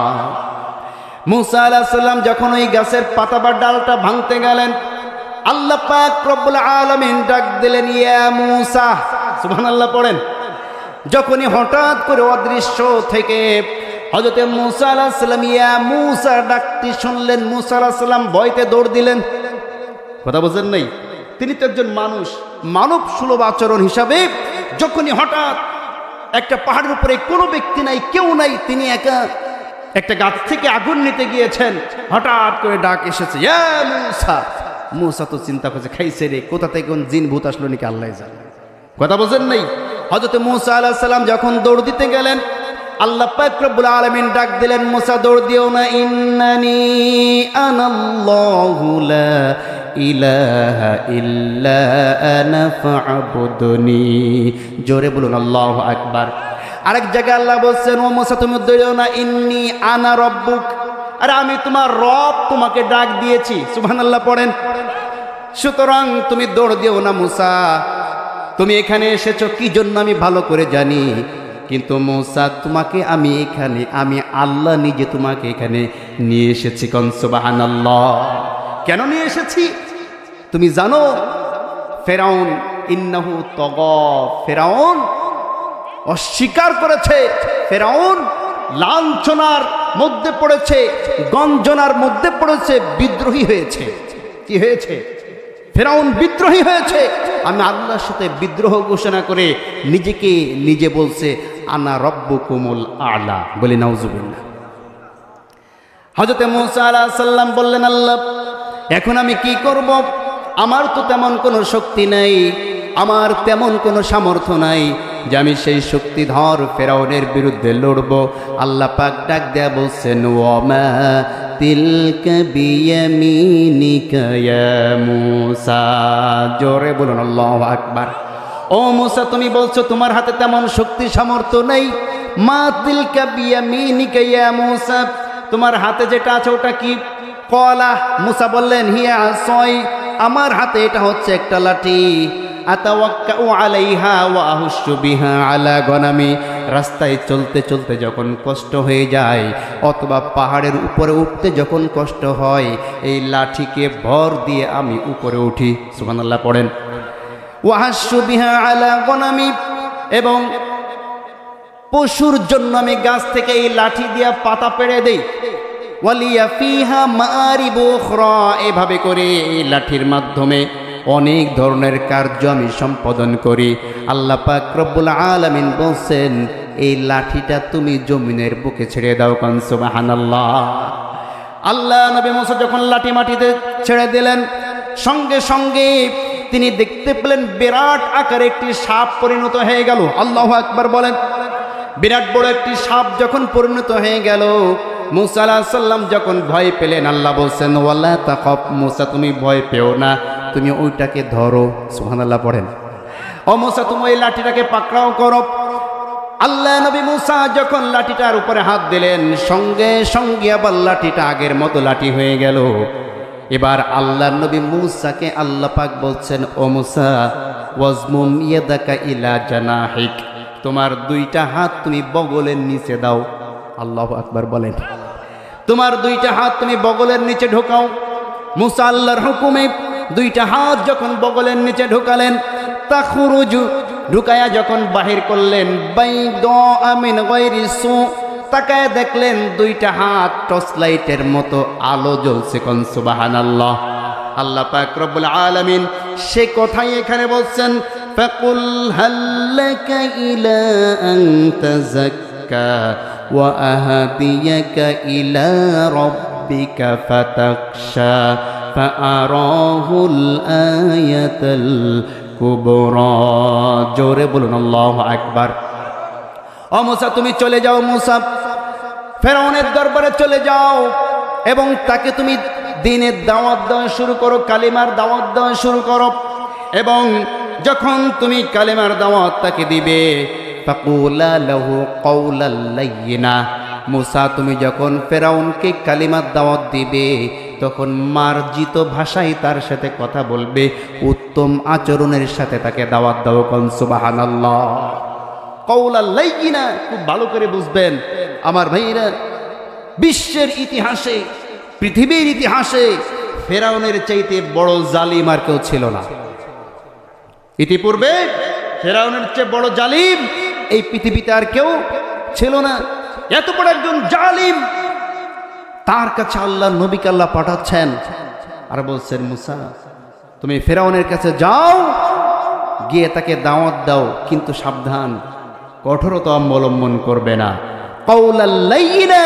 মুসা আলাইহিস সালাম যখন ওই গাছের পাতা বা ডালটা ভাঙতে গেলেন, আল্লাহ পাক রব্বুল আলামিন ডাক দিলেন, ইয়া মুসা। সুবহানাল্লাহ পড়েন। যখনই হঠাৎ করে অদৃশ্য থেকে হযরত মুসা আলাইহিস সালাম ইয়া মুসা ডাকটি শুনলেন, মুসা আলাইহিস সালাম ভয়তে দৌড় দিলেন। কথা বুঝেন নাই? তিনি তো একজন মানুষ, মানব সুলভ আচরণ হিসাবে যখনই হঠাৎ একটা পাহাড়ের উপরে কোনো ব্যক্তি নাই, কেউ নাই, তিনি একা একটা গাছ থেকে আগুন নিতে গিয়েছেন, হঠাৎ করে ডাক এসেছে, ইয়া মুসা। মুসা তো চিন্তা করছে, খাইছে রে, কোথা থেকে কোন জিন ভূত আসলো নাকি আল্লাহ জানে। কথা বোঝেন নাই? হযরত মুসা আলাইহিস সালাম যখন দৌড় দিতে গেলেন, আল্লাহ পাক রব্বুল আলামিন ডাক দিলেন, মুসা দৌড় দিও না, ইন্নানি আনাল্লাহু লা ইলাহা ইল্লা আনা ফা'বুদনি। জোরে বলুন আল্লাহু আকবার। আরেক জায়গায় আল্লাহ বলছেন, ও মুসা তুমি দৌড়িও না, ইন্নী আনা রব্বুক, আরে আমি তোমার রব, তোমাকে ডাক দিয়েছি। সুবহানাল্লাহ পড়েন। সুতরাং তুমি দৌড় দিও না মুসা, তুমি এখানে এসেছো কি জন্য আমি ভালো করে জানি, কিন্তু মুসা তোমাকে আমি এখানে, আমি আল্লাহ নিজে তোমাকে এখানে নিয়ে এসেছি। কোন সুবহানাল্লাহ। কেন নিয়ে এসেছি তুমি জানো? ফেরাউন ইন্নাহু তাগা, ফেরাউন অস্বীকার করেছে, ফেরাউন লাঞ্ছনার
মধ্যে পড়েছে, গঞ্জনার মধ্যে পড়েছে, বিদ্রোহী হয়েছে। কি হয়েছে? ফেরাউন বিদ্রোহী হয়েছে। আমি আল্লাহর সাথে বিদ্রোহ ঘোষণা করে নিজেকে নিজে বলছে আনা রব্বুকুমুল আলা। বলি নাউজুবিল্লাহ। হযরত মূসা আলাইহিস সালাম বললেন, আল্লাহ এখন আমি কি করব? আমার তো তেমন কোনো শক্তি নাই, আমার তেমন কোনো সামর্থ্য নাই যে আমি সেই শক্তিধর ফেরাউনের বিরুদ্ধে লড়ব। আল্লাহ পাক ডাক দেয়া বলছেন, ওয়ামা তিলকা বিয়ামিনিকা ইয়া মূসা। জোরে বলুন আল্লাহু আকবার। ও মূসা, তুমি বলছো তোমার হাতে তেমন শক্তি সামর্থ্য নেই। মা তিলকা বিয়ামিনিকা ইয়া মূসা, তোমার হাতে যেটা আছে ওটা কি? ক্বালা, মূসা বললেন, হিয়া আসয়, আমার হাতে এটা হচ্ছে একটা লাঠি। আতাওয়াক্কাউ আলাইহা ওয়া আহুশু বিহা আলা গনামি। রাস্তায় চলতে চলতে যখন কষ্ট হয়ে যায় অথবা পাহাড়ের উপরে উঠতে যখন কষ্ট হয়, এই লাঠিকে ভর দিয়ে আমি উপরে উঠি। সুবহানাল্লাহ পড়েন। ওয়া আহুশু বিহা আলা গনামি, এবং পশুর জন্য আমি গাছ থেকে এই লাঠি দিয়ে পাতা পেড়ে দেই। ওয়ালিয়া ফিহা মাআরিবু উখরা, এভাবে করে এই লাঠির মাধ্যমে অনেক ধরনের কার্য আমি সম্পাদন করি। আল্লাহ পাক রব্বুল আলামিন বলছেন, এই লাঠিটা তুমি জমিনের বুকে ছেড়ে দাও। কান সুবহানাল্লাহ। আল্লাহ নবী মূসা যখন লাঠি মাটিতে ছেড়ে দিলেন, সঙ্গে সঙ্গে তিনি দেখতে পেলেন বিরাট আকারে একটি সাপ পরিণত হয়ে গেল। আল্লাহু আকবার বলেন। বিরাট বড় একটি সাপ যখন পরিণত হয়ে গেল, মূসা আলাইহিস সালাম যখন ভয় পেলেন, আল্লাহ বলছেন, ওয়ালা তাখাফ, মূসা তুমি ভয় পেও না, তুমি ওইটাকে ধরো। সুবহানাল্লাহ পড়েন। ও মূসা, তুমি ওই লাঠিটাকে পাকড়াও করো। আল্লাহ নবী মূসা যখন লাঠিটার উপরে হাত দিলেন, সঙ্গে সঙ্গে আবার লাঠিটা আগের মতো লাঠি হয়ে গেল। এবার আল্লাহ নবী মূসাকে আল্লাহ পাক বলছেন, ও মূসা, ওয়াজমুম ইয়াদাকা ইলা জানাহিক, তোমার দুইটা হাত তুমি বগলের নিচে দাও। আল্লাহু আকবার বলেন। তোমার দুইটা হাত তুমি বগলের নিচে ঢোকাও। মূসা আল্লাহর হুকুমে দুইটা হাত যখন বগলের নিচে ঢোকালেন, তাখরুজু, ঢুকায়া যখন বাহির করলেন, বাইদা মিন গায়রি সু, তাকায় দেখলেন দুইটা হাত টর্চ লাইটের মতো আলো জ্বলছে। কোন সুবহানাল্লাহ। আল্লাহ পাক রব্বুল আলামিন সে কথাই এখানে বলছেন, ফাকুল হাল্লাকা ইলা আন তাযাক্কা ওয়া আহদিয়াকা ইলা রাব্বিকা ফাতাখশা ফাআরাহুল আয়াতাল কুবরা। জোরে বলুন আল্লাহু আকবার। ও মূসা, তুমি চলে যাও। মূসা, ফেরাউনের দরবারে চলে যাও এবং তাকে তুমি দ্বীনের দাওয়াত দেওয়া শুরু করো, কালিমার দাওয়াত দেওয়া শুরু করো। এবং যখন তুমি কালিমার দাওয়াত তাকে দিবে, ফাকুলা লাহু কাওলাল লাইয়িনা, মূসা তুমি যখন ফেরাউনকে কালিমার দাওয়াত দিবে তখন মার্জিত ভাষায় তার সাথে কথা বলবে, উত্তম আচরণের সাথে তাকে দাওয়াত দাও। কোন সুবহানাল্লাহ। কাওলাল লাইয়িনা, খুব ভালো করে বুঝবেন আমার ভাইরা, বিশ্বের ইতিহাসে, পৃথিবীর ইতিহাসে ফেরাউনের চাইতে বড় জালিম আর কেউ ছিল না। ইতিপূর্বে ফেরাউনের চেয়ে বড় জালিম এই পৃথিবীতে আর কেউ ছিল না। এত বড় একজন জালিম, তার কাছে আল্লাহ নবীকে আল্লাহ পাঠাচ্ছেন আর বলছেন, মূসা তুমি ফেরাউনের কাছে যাও, গিয়ে তাকে দাওয়াত দাও, কিন্তু সাবধান, কঠোরতা অবলম্বন করবে না। কাওলাল লাইয়িনা,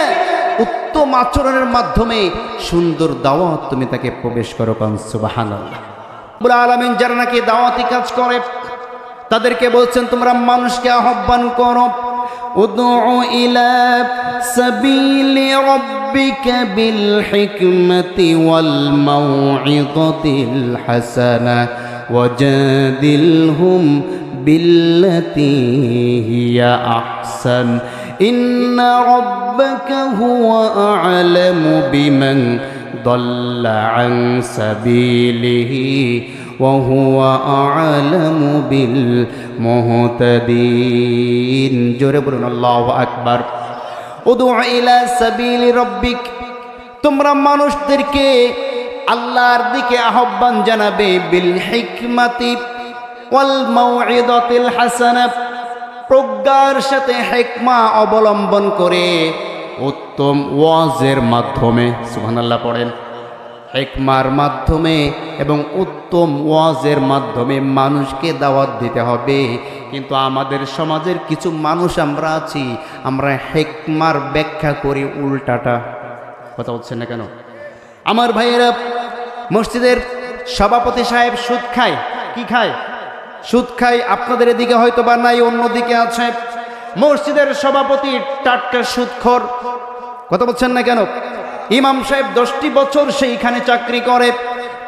উত্তম আচরণের মাধ্যমে সুন্দর দাওয়াত তুমি তাকে প্রবেশ করো। কান সুবহানাল্লাহ। রব্বুল আলামিন যারা নাকি দাওয়াতি কাজ করে তাদেরকে বলছেন, তোমরা মানুষকে আহ্বান করো, উদউ ইলা সাবিলি রাব্বিকা বিল হিকমাতি ওয়াল মাউইযাতিল হাসানা ওয়াজাদিলহুম বিল্লাতি হিয়া আহসান ইন্না রাব্বাকা হুয়া আ'লামু বিমান দাল্লা আন সাবিলিহি ওয়া হুয়া আ'লামু বিল মুহতাদিন। জোরে বলুন আল্লাহু আকবার। উদউ ইলা সাবিলি রাব্বিক, তোমরা মানুষদেরকে আল্লাহর দিকে আহ্বান জানাবে, বিল হিকমাতি ওয়াল মাউইযাতিল হাসানা, প্রজ্ঞার সাথে হিকমা অবলম্বন করে, উত্তম ওয়াজের মাধ্যমে, সুবহানাল্লাহ পড়েন, হিকমার মাধ্যমে এবং উত্তম ওয়াজের মাধ্যমে মানুষকে দাওয়াত দিতে হবে। কিন্তু আমাদের সমাজের কিছু মানুষ আমরা আছি, আমরা হিকমার ব্যাখ্যা করি উল্টাটা। কথা বলছেন না কেন? আমার ভাইয়েরা, মসজিদের সভাপতি সাহেব সুদ খায়। কি খায়? সুদ খায়। আপনাদের এদিকে হয়তো বা নাই, অন্যদিকে আছে। মসজিদের সভাপতি টাটকা সুদখোর। কথা বলছেন না কেন? ইমাম সাহেব 10টি বছর সেইখানে চাকরি করে।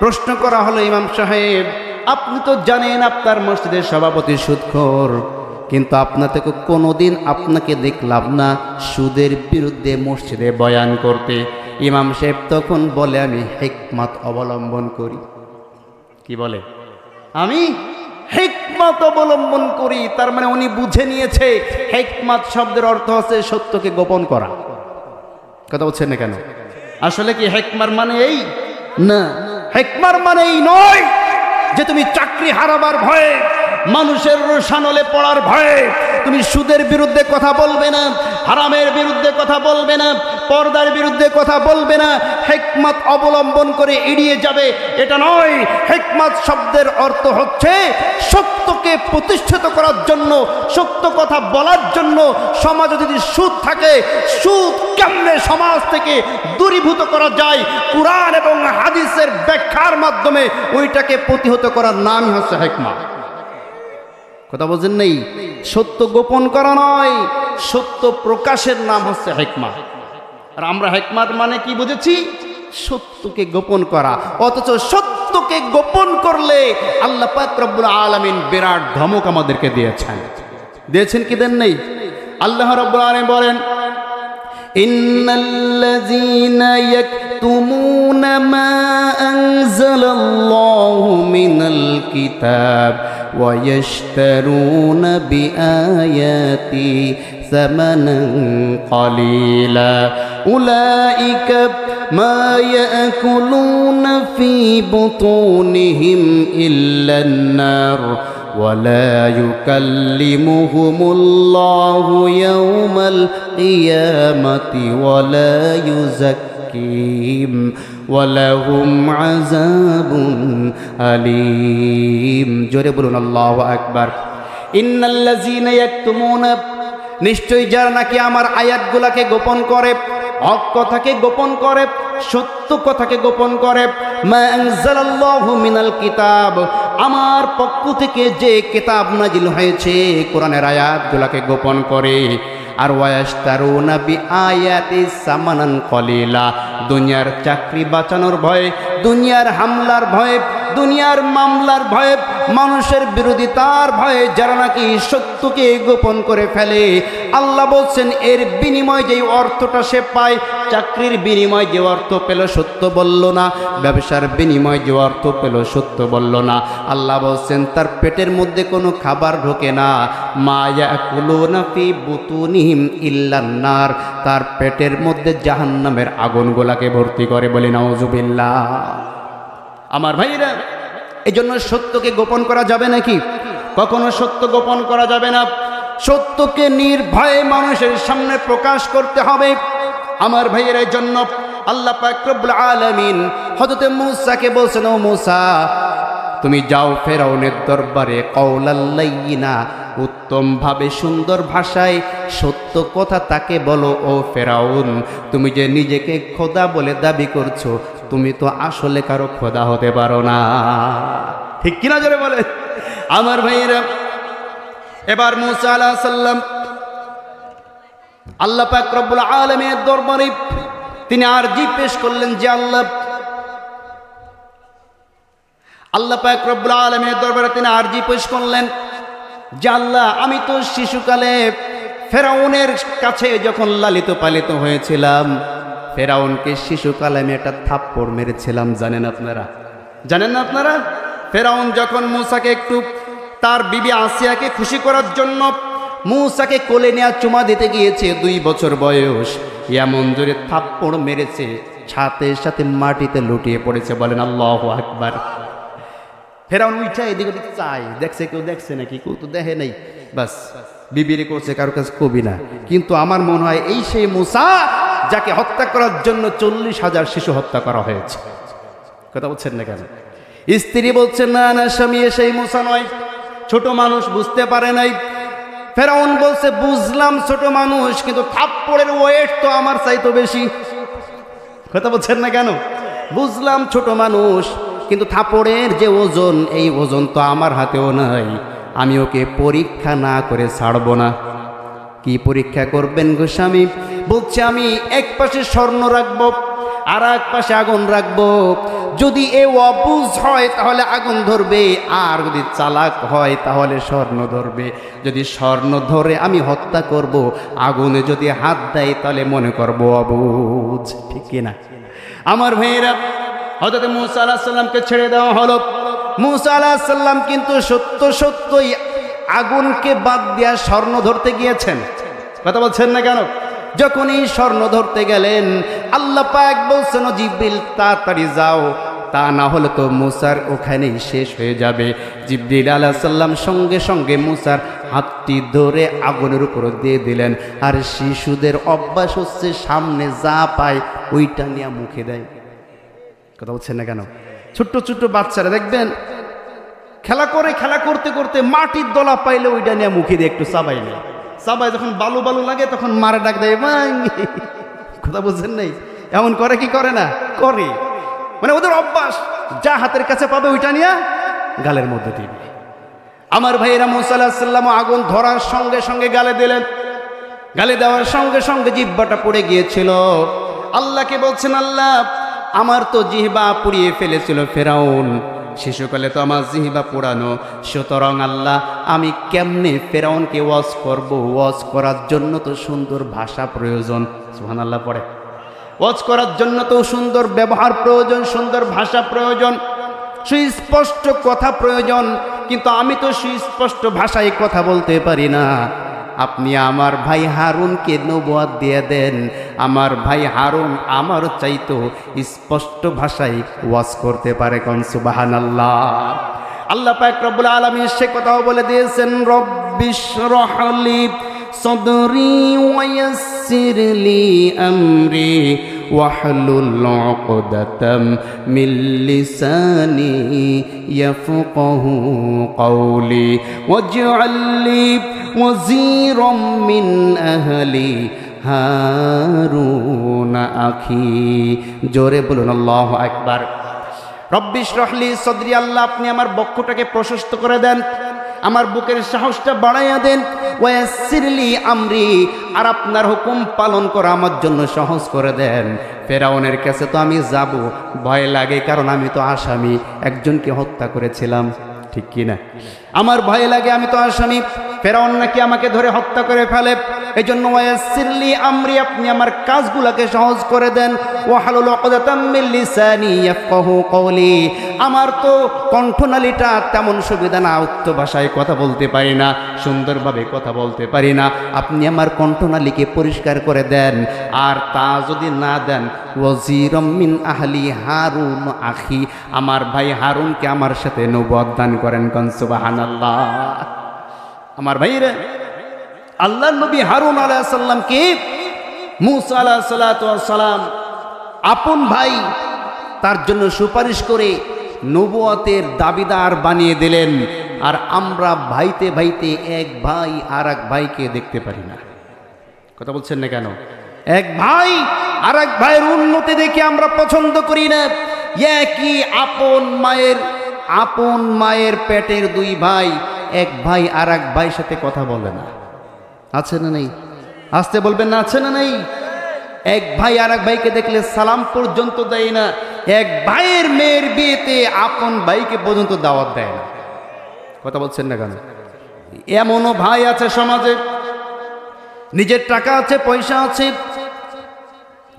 প্রশ্ন করা হলো, ইমাম সাহেব আপনি তো জানেন আপনার মসজিদের সভাপতি সুদখোর, কিন্তু আপনার থেকে কোনোদিন আপনাকে দেখলাম না সুদের বিরুদ্ধে মসজিদে বয়ান করতে। ইমাম সাহেব তখন বলে, আমি হিকমত অবলম্বন করি। কি বলে? আমি হিকমত অবলম্বন করি। তার মানে উনি বুঝে নিয়েছে হিকমত শব্দের অর্থ হচ্ছে সত্যকে গোপন করা। কথা বলছেন না কেন? আসলে কি হিকমার মানে এই না? হিকমার মানে এই নয় যে তুমি চাকরি হারাবার ভয়ে, মানুষের রোশানলে পড়ার ভয়ে তুমি সুদের বিরুদ্ধে কথা বলবে না, হারামের বিরুদ্ধে কথা বলবে না, পর্দার বিরুদ্ধে কথা বলবে না, হিকমত অবলম্বন করে এড়িয়ে যাবে, এটা নয়। হিকমত শব্দের অর্থ হচ্ছে সত্যকে প্রতিষ্ঠিত করার জন্য, সত্য কথা বলার জন্য। সমাজে যদি সুদ থাকে, সুদ কেমনে সমাজ থেকে দূরীভূত করা যায়, কুরআন এবং হাদিসের ব্যাখ্যার মাধ্যমে ওইটাকে প্রতিহত করার নামই হচ্ছে হিকমত। কথা বলছেন নেই? সত্য গোপন করা নয়, সত্য প্রকাশের নাম হচ্ছে হিকমত। আর আমরা হিকমত মানে কি বুঝেছি? সত্যকে গোপন করা। অথচ সত্যকে গোপন করলে আল্লাহ পাক রব্বুল আলামিন বিরাট ধমক আমাদেরকে দিয়েছেন কি দেন নেই? আল্লাহ রব্বুল আলামিন বলেন, ইন্নাল্লাযীনা ইয়াকতুমুনা মা আনজালাল্লাহু মিনাল কিতাব ওয়া ইয়াশতারুনা বিআয়াতি সামানান ক্বালীলা উলাইকা মা ইয়াকুলুনা ফি বুতুনিহিম ইল্লান নার ولا يكلمهم الله يوم القيامة ولا يزكيهم ولهم عذاب أليم জোরে বলুন আল্লাহু আকবার। ইন্নাল্লাযীনা ইয়াকতুমুনা, নিশ্চয়ই যারা নাকি আমার আয়াতগুলোকে গোপন করে, হক কথাকে গোপন করে, সত্য কথাকে গোপন করে, মা আনজালাল্লাহু মিনাল কিতাব, আমার পক্ষ থেকে যে কিতাব নাজিল হয়েছে কোরআনের আয়াতগুলোকে গোপন করে, আর ওয়ায়াশতারুনা বিআয়াতি সামানান কলিলা, দুনিয়ার চাকরি বাঁচানোর ভয়ে, দুনিয়ার হামলার ভয়ে, দুনিয়ার মামলার ভয়ে, মানুষের বিরোধিতার ভয়ে যারা নাকি সত্যকে গোপন করে ফেলে, আল্লাহ বলছেন এর বিনিময় যে অর্থটা সে পায়, চাকরির বিনিময় যে অর্থ পেল সত্য বলল না, ব্যবসার বিনিময় যে অর্থ পেল সত্য বলল না, আল্লাহ বলছেন তার পেটের মধ্যে কোনো খাবার ঢোকে না। মা ইয়াকুলুনা ফি বুতুনিহিম ইল্লান নার, তার পেটের মধ্যে জাহান্নামের আগুনগুলাকে ভর্তি করে। বলি নাউজুবিল্লাহ। আমার ভাইরা, এই জন্য সত্যকে গোপন করা যাবে নাকি? কখনো সত্য গোপন করা যাবে না। সত্যকে নির্ভয়ে মানুষের সামনে প্রকাশ করতে হবে। আমার ভাইয়ের জন্য আল্লাহ পাক রব্বুল আলামিন হযরত মূসাকে বলছেন, ও মূসা তুমি যাও ফেরাউনের দরবারে, কওলাল লাইয়িনা, উত্তম ভাবে সুন্দর ভাষায় সত্য কথা তাকে বলো। ও ফেরাউন, তুমি যে নিজেকে খোদা বলে দাবি করছো, তুমি তো আসলে কারো খোদা হতে পারো না। ঠিক কিনা জোরে বলে? আমার ভাইয়েরা, এবার মূসা আলাইহিস সালাম আল্লাহ পাক রব্বুল আলামিনের দরবারে তিনি আরজি পেশ করলেন যে আল্লাহ পাক রব্বুল আলামিনের দরবারে তিনি আরজি পেশ করলেন যে আল্লাহ, আমি তো শিশুকালে ফেরাউনের কাছে যখন লালিত পালিত হয়েছিলাম, ফেরাউনকে শিশুকালে আমি একটা থাপ্পড় মেরেছিলাম। জানেন আপনারা? জানেন না আপনারা? ফেরাউন যখন মূসাকে একটু তার বিবি আসিয়াকে খুশি করার জন্য মূসাকে কোলে নেওয়া চুমা দিতে গিয়েছে, 2 বছর বয়স, এমন জোরে থাপ্পড় মেরেছে, সাথে সাথে মাটিতে লুটিয়ে পড়েছে। বলেন আল্লাহু আকবার। ফেরাউন উঠা এদিক ওদিক চাই, দেখছে কেউ দেখছে নাকি, কেউ তো দেখে নাই, বাস বিবিরে করছে, কারো কাছে কবি না। কিন্তু আমার মনে হয় এই সেই মূসা যাকে হত্যা করার জন্য 40,000 শিশু হত্যা করা হয়েছে। কথা বলছেন না কেন? স্ত্রী বলছেন না না স্বামী সেই মূসা নয়, ছোট মানুষ বুঝতে পারে নাই। ফেরাউন বলছে বুঝলাম ছোট মানুষ, কিন্তু থাপ্পড়ের ওয়েট তো আমার চাইতো বেশি। কথা বলছেন না কেন? বুঝলাম ছোট মানুষ, কিন্তু থাপ্পড়ের যে ওজন, এই ওজন তো আমার হাতেও নাই। আমি ওকে পরীক্ষা না করে ছাড়বো না। কি পরীক্ষা করবেন গো স্বামী? বলছে আমি এক পাশে স্বর্ণ রাখবো, আর এক পাশে আগুন রাখবো। যদি এ অবুঝ হয় তাহলে আগুন ধরবে, আর যদি চালাক হয় তাহলে স্বর্ণ ধরবে। যদি স্বর্ণ ধরে আমি হত্যা করব, আগুনে যদি হাত দেয় তাহলে মনে করবো অবুঝ। ঠিক কিনা? আমার ভাইয়েরা, হযরত মূসা আলাইহিস সালামকে ছেড়ে দেওয়া হলো। মূসা আলাইহিস সালাম কিন্তু সত্যই আগুনকে বাদ দিয়া স্বর্ণ ধরতে গিয়েছেন। কথা বলছেন না কেন? যখন এই স্বর্ণ ধরতে গেলেন, আল্লাহ পাক বলছেন জিবরিল তাড়াতাড়ি যাও, তা না হলে তো মূসার ওখানেই শেষ হয়ে যাবে। জিবরিল আলাইহিস সালাম সঙ্গে সঙ্গে মূসার হাতটি ধরে আগুনের উপর দিয়ে দিলেন। আর শিশুদের অভ্যাস হচ্ছে সামনে যা পায় ওইটা নিয়ে মুখে দেয়। কথা বলছেন না কেন? ছোট্ট ছোট্ট বাচ্চারা দেখবেন খেলা করে, খেলা করতে করতে মাটির দলা পাইলে ওইটা নিয়ে মুখে দিয়ে একটু চাবাই নেয়। চাবাই যখন বালু বালু লাগে তখন মারে ডাক দেয় ভাই। কথা বলছেন নাই? এমন করে কি করে না? করে। মানে ওদের অভ্যাস, যা হাতের কাছে পাবে ওইটা নিয়ে গালের মধ্যে দিবে। আমার ভাইয়েরা, মূসা আলাইহিস সালাম আগুন ধরার সঙ্গে সঙ্গে গালে দিলেন। গালে দেওয়ার সঙ্গে সঙ্গে জিহ্বাটা পড়ে গিয়েছিল। আল্লাহকে বলছেন, আল্লাহ আমার তো জিহ্বা পুড়িয়ে ফেলেছিল ফেরাউন, শিশুকালে তো আমার জিহ্বা পোড়ানো, সুতরাং আল্লাহ আমি কেমনে ফেরাউনকে ওয়াজ করব? ওয়াজ করার জন্য তো সুন্দর ভাষা প্রয়োজন। সুবহানাল্লাহ পড়ে। ওয়াজ করার জন্য তো সুন্দর ব্যবহার প্রয়োজন, সুন্দর ভাষা প্রয়োজন, সুস্পষ্ট কথা প্রয়োজন। কিন্তু আমি তো সুস্পষ্ট ভাষায় কথা বলতে পারি না। আপনি আমার ভাই হারুনকে নবুয়ত দিয়ে দেন। আমার ভাই হারুন আমার চাইতো স্পষ্ট ভাষায় ওয়াজ করতে পারে। কোন সুবহানাল্লাহ। আল্লাহ পাক রব্বুল আলামিন সে কথাও বলে দিয়েছেন, রব্বিশরাহ লি সদরি ওয়া ইয়াসসির লি আমরি ওয়াহলুল উকদাতাম মিন লিসানি ইয়াফকাহু কওলি ওয়াজআল লি ওয়াজিরাম মিন আহলি হারুন আখি। জোরে বলুন আল্লাহু আকবার। রব্বিশরাহ লি সদরি, আল্লাহ আপনি আমার বক্ষটাকে প্রশস্ত করে দেন, আমার বুকের সাহসটা বাড়াইয়া দেন। ওয়াসির লি আমরি, আর আপনার হুকুম পালন করা আমার জন্য সহজ করে দেন। ফেরাউনের কাছে তো আমি যাব, ভয় লাগে, কারণ আমি তো আসামি, একজনকে হত্যা করেছিলাম। ঠিক কি না? আমার ভয় লাগে, আমি তো আসামি, ফেরাউন নাকি আমাকে ধরে হত্যা করে ফেলে। এই জন্য ওয়াসির লি আমরি, আপনি আমার কাজগুলোকে সহজ করে দেন। ওয়াহলুল উকদাতাম মিন লিসানি ইয়াফকাহু কওলি, আমার তো কণ্ঠনালীটা তেমন সুবিধা না, উচ্চ ভাষায় কথা বলতে পারি না, সুন্দরভাবে কথা বলতে পারি না। আপনি আমার কণ্ঠনালীকে পরিষ্কার করে দেন। আর তা যদি না দেন, ওয়াজিরাম মিন আহলি হারুন আখি, আমার ভাই হারুনকে আমার সাথে নবুয়ত দান করেন। কোন সুবহানাল্লাহ। আমার ভাইরা, আল্লাহর নবী হারুন আলাইহিস সালামকে মূসা আলাইহিস সালাম আপন ভাই, তার জন্য সুপারিশ করে নবুয়তের দাবিদার বানিয়ে দিলেন। আর আমরা ভাইতে ভাইতে এক ভাই আর এক ভাইকে দেখতে পারি না। কথা বলছেন না কেন? এক ভাই আর এক ভাইয়ের উন্নতি দেখে আমরা পছন্দ করি না। একই আপন মায়ের পেটের দুই ভাই, এক ভাই আর এক ভাইয়ের সাথে কথা বলে না। আছে না নেই? আসতে বলবেন না, আছে না নেই? এক ভাই আর এক ভাইকে দেখলে সালাম পর্যন্ত দেয় না। এক ভাইয়ের মেয়ের বিয়েতে আপন ভাইকে পর্যন্ত দাওয়াত দেয় না। কথা বলছেন না কেন? এমনও ভাই আছে সমাজে, নিজের টাকা আছে, পয়সা আছে,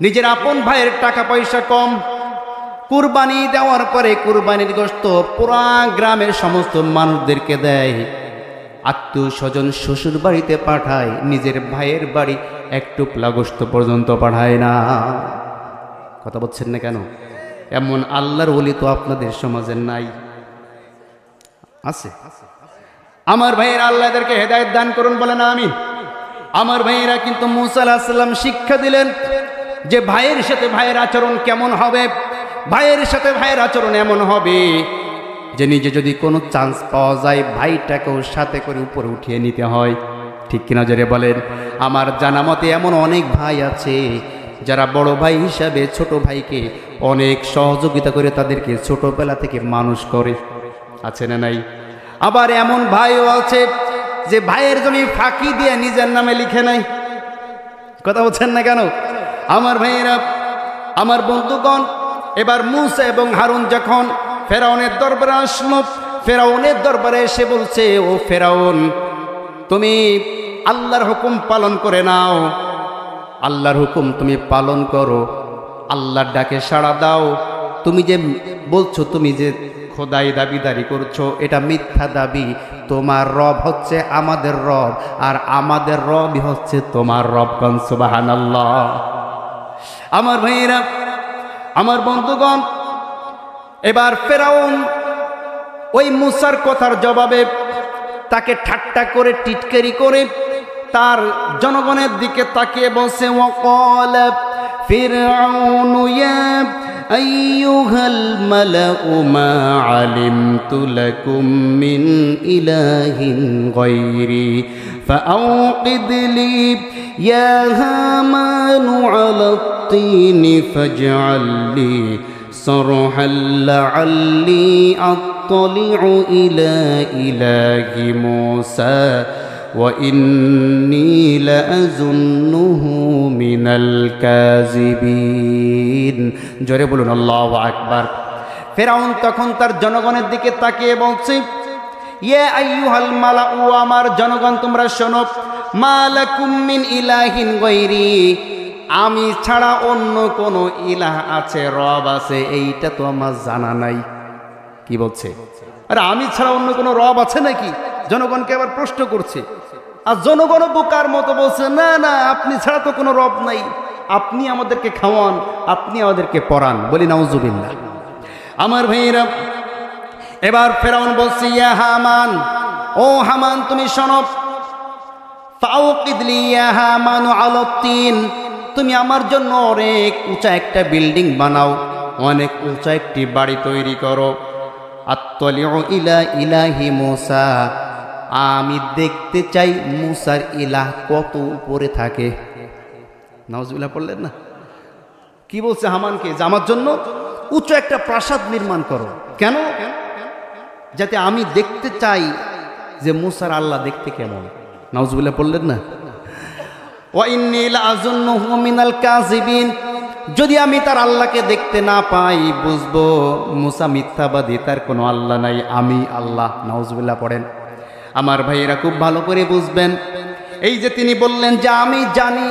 নিজের আপন ভাইয়ের টাকা পয়সা কম, কুরবানি দেওয়ার পরে কুরবানির গোশত পুরা গ্রামের সমস্ত মানুষদেরকে দেয়। আত্মীয় স্বজন শ্বশুর বাড়িতে পাঠায়, নিজের ভাইয়ের বাড়ি এক টুকরা গোশত পর্যন্ত পাঠায় না। কথা বলছেন না কেন? এমন আল্লাহর ওলি তো আপনাদের সমাজে নাই। আছে? আমার ভাইয়েরা, আল্লাহ এদেরকে হেদায়েত দান করুন, বলেন আমিন। আমার ভাইয়েরা কিন্তু মূসা আলাইহিস সালাম শিক্ষা দিলেন,
যে ভাইয়ের সাথে ভাইয়ের আচরণ কেমন হবে। ভাইয়ের সাথে ভাইয়ের আচরণ এমন হবে যে নিজে যদি কোনো চান্স পাওয়া যায় ভাইটাকেও সাথে করে উপরে উঠিয়ে নিতে হয়। ঠিক কিনা জোরে বলেন। আমার জানা মতে এমন অনেক ভাই আছে যারা বড় ভাই হিসাবে ছোট ভাইকে অনেক সহযোগিতা করে তাদেরকে ছোটবেলা থেকে মানুষ করে, আছে না নাই? আবার এমন ভাইও আছে যে ভাইয়ের জন্য ফাঁকি দিয়ে নিজের নামে লিখে নাই। কথা বলছেন না কেন? আমার ভাইয়েরা, আমার বন্ধুগণ, এবার মূসা এবং হারুন যখন ফেরাউনের দরবারে আসলো, ফেরাউনের দরবারে এসে বলছে, ও ফেরাউন, তুমি আল্লাহর হুকুম পালন করে নাও, আল্লাহর হুকুম তুমি পালন করো, আল্লাহর ডাকে সাড়া দাও। তুমি যে বলছো তুমি যে খোদাই দাবিদারি করছো, এটা মিথ্যা দাবি। তোমার রব হচ্ছে আমাদের রব, আর আমাদের রবই হচ্ছে তোমার রব। কোন সুবহানাল্লাহ। আমার ভাইয়েরা, আমার বন্ধুগণ, এবার ফেরাউন ওই মূসার কথার জবাবে তাকে ঠাট্টা করে টিটকারি করে তার জনগণের দিকে তাকিয়ে বলছে, ওয়াকালা ফিরআউনু ইয়া আইয়ুহাল মালাউ মা আলিমতু লাকুম মিন ইলাহিন গায়রি ফাআউকিদ লি ইয়া হামানু আলাত-তিনি ফাজআল লি সারহাল লাআল্লি আত্তালিউ ইলা ইলাহি মূসা وإني لأظنه من الكاذبين। জোরে বলুন আল্লাহু আকবার। ফেরাউন তখন তার জনগণের দিকে তাকিয়ে বলছে, ইয়া আইয়ুহাল মালাউ, আমার জনগণ তোমরা শোনো, মা লাকুম মিন ইলাহিন গায়রি, আমি ছাড়া অন্য কোন ইলাহ আছে, রব আছে, এইটা তো আমার জানা নাই। কি বলছে? আরে আমি ছাড়া অন্য কোন রব আছে নাকি? জনগণকে আবার প্রশ্ন করছে। আর জনগণ বোকার মতো বলছে, না না, আপনি ছাড়া তো কোনো রব নাই, আপনি আমাদেরকে খাওয়ান, আপনি আমাদেরকে পড়ান। বলি নাউজুবিল্লাহ। আমার ভাইয়েরা, এবার ফেরাউন বলছে, ইয়া হামান, ও হামান তুমি শোনো, ফাউকিদ লি ইয়া হামানু আলাত-তিন, তুমি আমার জন্য অনেক উঁচা একটা বিল্ডিং বানাও, অনেক উঁচা একটি বাড়ি তৈরি করো। আত্তালিউ ইলা ইলাহি মূসা, আমি দেখতে চাই মূসার ইলাহ কত উপরে থাকে। নাউজুবিল্লাহ পড়লেন না? কি বলছে হামানকে? যে আমার জন্য উঁচু একটা প্রাসাদ নির্মাণ করো। কেন? যাতে আমি দেখতে চাই যে মূসার আল্লাহ দেখতে কেমন। নাউজুবিল্লাহ পড়লেন না? ওয়া ইন্নী লাআযুন্নুহু মিনাল কাযিবিন, যদি আমি তার আল্লাহকে দেখতে না পাই বুঝবো মূসা মিথ্যাবাদী, তার কোনো আল্লাহ নাই, আমি আল্লাহ। নাউজুবিল্লাহ পড়েন। আমার ভাইয়েরা খুব ভালো করে বুঝবেন, এই যে তিনি বললেন যে আমি জানি,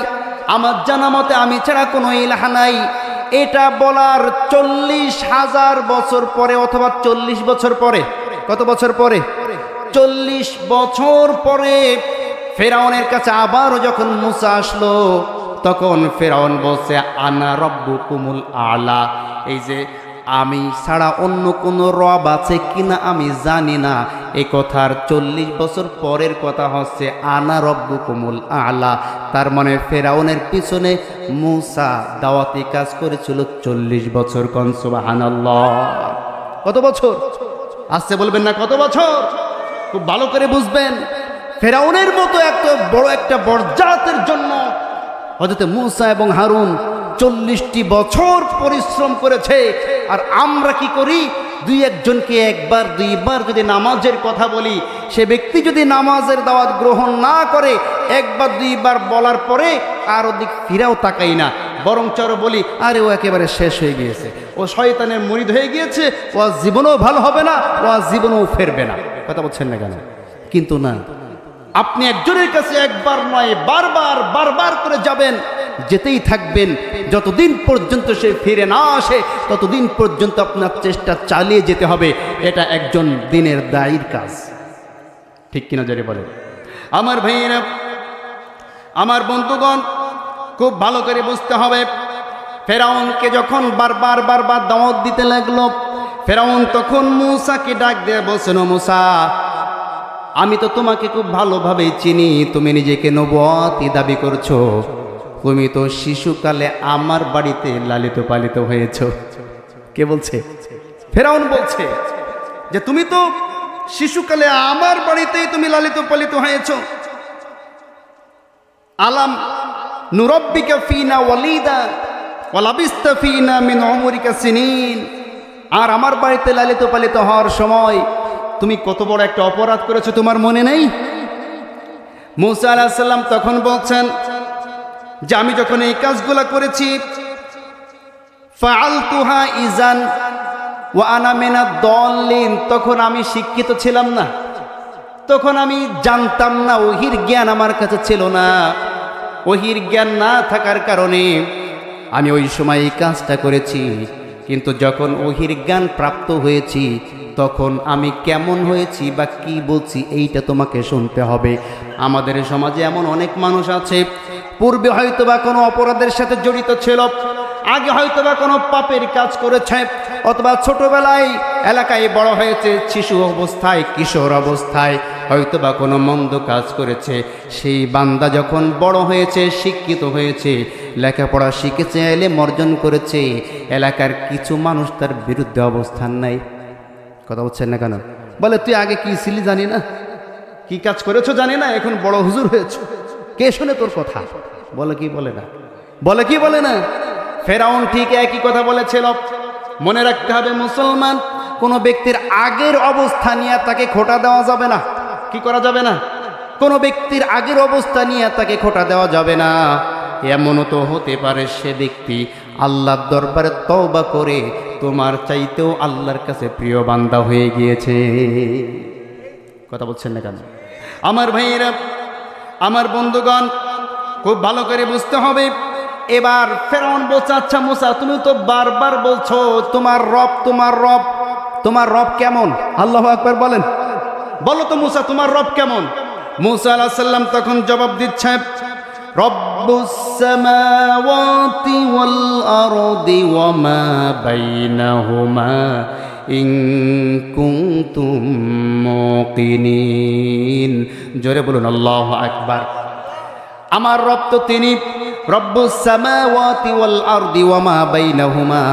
আমার জানা মতে আমি ছাড়া কোনো ইলাহ নাই, এটা বলার 40,000 বছর পরে অথবা 40 বছর পরে, কত বছর পরে? 40 বছর পরে ফেরাউনের কাছে আবারও যখন মূসা আসলো, তখন ফেরাউন বলছে, আনা রব্বুকুমুল আলা, এই যে আমি ছাড়া অন্য কোনো রব আছে কিনা আমি জানি না। এই কথার 40 বছর পরের কথা হচ্ছে আনা রব্বুকুমুল আলা। তার মানে ফেরাউনের পিছনে মূসা দাওয়াতি কাজ করেছিল 40 বছর। কোন সুবহানাল্লাহ। কত বছর? আসছে বলবেন না, কত বছর? খুব ভালো করে বুঝবেন। ফেরাউনের মতো এত বড় একটা বরজাতের জন্য হযরত মূসা এবং হারুন 40টি বছর পরিশ্রম করেছে। আর আমরা কি করি? দুই একজনকে একবার দুইবার যদি নামাজের কথা বলি, সে ব্যক্তি যদি নামাজের দাওয়াত গ্রহণ না করে, একবার দুইবার বলার পরে আর ওদিক ফিরাও তাকাই না, বরং চলো বলি, আরে ও একেবারে শেষ হয়ে গিয়েছে, ও শয়তানের মুরিদ হয়ে গিয়েছে, ও আজ জীবনেও ভালো হবে না, ও আজ জীবনেও ফিরবে না। কথা বলছেন না কেন? কিন্তু না, আপনি একজনের কাছে একবার নয় বারবার বারবার করে যাবেন, যেতেই থাকবেন, যতদিন পর্যন্ত সে ফিরে না আসে ততদিন পর্যন্ত আপনার চেষ্টা চালিয়ে যেতে হবে। এটা একজন দিনের দায়ীর কাজ। ঠিক কিনা জোরে বলেন? আমার ভাইয়েরা, আমার বন্ধুগণ, খুব ভালো করে বুঝতে হবে। ফেরাউনকে যখন বারবার বারবার দাওয়াত দিতে লাগলো, ফেরাউন তখন মূসাকে ডাক দিয়ে বলছেন, ও মূসা, আমি তো তোমাকে খুব ভালোভাবেই চিনি, তুমি নিজেকে নবুয়তি দাবি করছো,
তুমি তো শিশুকালে আমার বাড়িতে লালিত পালিত হয়েছ। কে বলছে?
ফেরাউন বলছে যে তুমি তো শিশুকালে আমার বাড়িতেই তুমি লালিত পালিত হয়েছ। আলাম নুরাব্বিকা ফিনা ওয়ালিদা ওয়া লাবিস্তা ফিনা মিন উমরিকা সিনিন। আর আমার বাড়িতে লালিত পালিত হওয়ার সময় তুমি কত বড় একটা অপরাধ করেছো তোমার মনে নেই? মুসা আলাইহিস সালাম তখন বলছেন যে আমি যখন এই কাজগুলো করেছি ফাআলতুহা ইজান ওয়া আনা মিনাদ দাল্লিন, তখন আমি শিক্ষিত ছিলাম না, তখন আমি জানতাম না, ওহির জ্ঞান আমার কাছে ছিল না। ওহির জ্ঞান না থাকার কারণে আমি ওই সময় এই কাজটা করেছি। কিন্তু যখন ওহির জ্ঞান প্রাপ্ত হয়েছি তখন আমি কেমন হয়েছি বা কি বলছি এইটা তোমাকে শুনতে হবে। আমাদের সমাজে এমন অনেক মানুষ আছে, পূর্বে হয়তোবা কোনো অপরাধের সাথে জড়িত ছিল, আগে হয়তোবা কোনো পাপের কাজ করেছে, অথবা ছোটবেলায় এলাকায় বড় হয়েছে, শিশু অবস্থায় কিশোর অবস্থায় হয়তোবা কোনো মন্দ কাজ করেছে। সেই বান্দা যখন বড় হয়েছে, শিক্ষিত হয়েছে, লেখাপড়া শিখেছে, এলেম অর্জন করেছে, এলাকার কিছু মানুষ তার বিরুদ্ধে অবস্থান নেয়। কথা বলছেন না কেন? বলে তুই আগে কি ছিলি জানি না, কি কাজ করেছো জানি না, এখন বড় হুজুর হয়েছে, কে শুনে তোর কথা? বলে কি বলে না? বলে কি বলে না? ফেরাউন ঠিক একই কথা বলেছিল। মনে রাখতে হবে মুসলমান, কোনো ব্যক্তির আগের অবস্থা নিয়ে তাকে খোঁটা দেওয়া যাবে না। কি করা যাবে না? কোনো ব্যক্তির আগের অবস্থা নিয়ে তাকে খোঁটা দেওয়া যাবে না। এমনও তো হতে পারে সে ব্যক্তি আল্লাহর দরবারে তওবা করে তোমার চাইতেও আল্লাহর কাছে প্রিয় বান্দা হয়ে গিয়েছে। কথা বলছেন না কেন? আমার ভাইয়েরা, আমার বন্ধুগণ, খুব ভালো করে বুঝতে হবে। এবার ফেরাউন বলছে, আচ্ছা মুসা, তুমি তো বারবার বলছো তোমার রব, তোমার রব, তোমার রব কেমন? আল্লাহু আকবার বলেন। বলো তো মুসা, তোমার রব কেমন? মুসা আলাইহিস সালাম তখন জবাব দিচ্ছে, রব্বুস সামাওয়াতি ওয়াল আরদি ওয়া মা বাইনাহুমা ইন কুনতুম মুকিনিন। জোরে বলুন আল্লাহু আকবার। আমার রব তো তিনি রব্বুস সামাওয়াতি ওয়াল আরদি ওয়া মা বাইনাহুমা,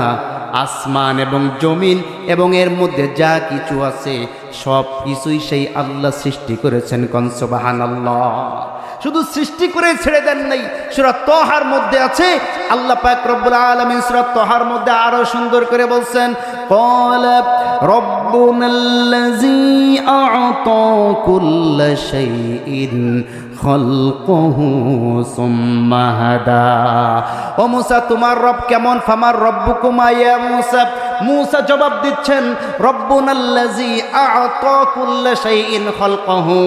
আসমান এবং জমিন এবং এর মধ্যে যা কিছু আছে সব কিছুই সেই আল্লাহ সৃষ্টি করেছেন। কোন সুবহানাল্লাহ। শুধু সৃষ্টি করে ছেড়ে দেন নাই, সূরা তাহার মধ্যে আছে, আল্লাহ পাক রব্বুল আলামিন সূরা তাহার মধ্যে আরো সুন্দর করে বলছেন, ক্বালা রব্বুনাল্লাযী আ'তা কুল্লা শাইইন খালকাহু সুম্মা হাদা। ও মুসা, তোমার রব কেমন? ফামার রব্বুকুমা ইয়া মুসা। মুসা জবাব দিচ্ছেন, রব্বুনাল্লাযী আ'তা কুল্লা শাইইন খালকাহু,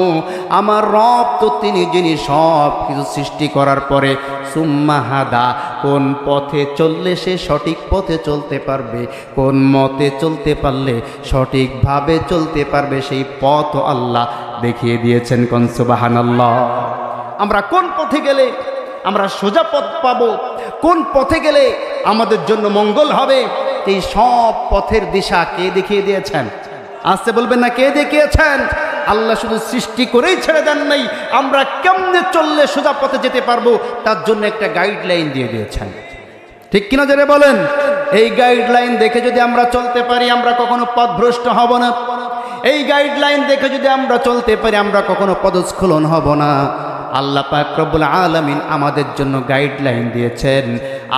আমার রব তো তিনি যিনি সব কিছু সৃষ্টি করার পরে সুম্মা হাদা, কোন পথে চললে সে সঠিক পথে চলতে পারবে, কোন মতে চলতে পারলে সঠিকভাবে চলতে পারবে, সেই পথ আল্লাহ দেখিয়ে দিয়েছেন। কোন সুবহানাল্লাহ। আমরা কোন পথে গেলে আমরা সোজা পথ পাবো, কোন পথে গেলে আমাদের জন্য মঙ্গল হবে, এই সব পথের দিশা কে দেখিয়ে দিয়েছেন? আসতে বলবেন না, কে দেখিয়েছেন? আল্লাহ শুধু সৃষ্টি করেই ছেড়ে দেন নাই, আমরা কেমনে চললে সোজা পথে যেতে পারবো তার জন্য একটা গাইডলাইন দিয়ে দিয়েছেন। ঠিক কিনা যারা বলেন? এই গাইডলাইন দেখে যদি আমরা চলতে পারি আমরা কখনো পথভ্রষ্ট হব না। এই গাইডলাইন দেখে যদি আমরা চলতে পারি আমরা কখনো পদস্খলন হব না। আল্লাহ পাক রব্বুল আলামিন আমাদের জন্য গাইডলাইন দিয়েছেন।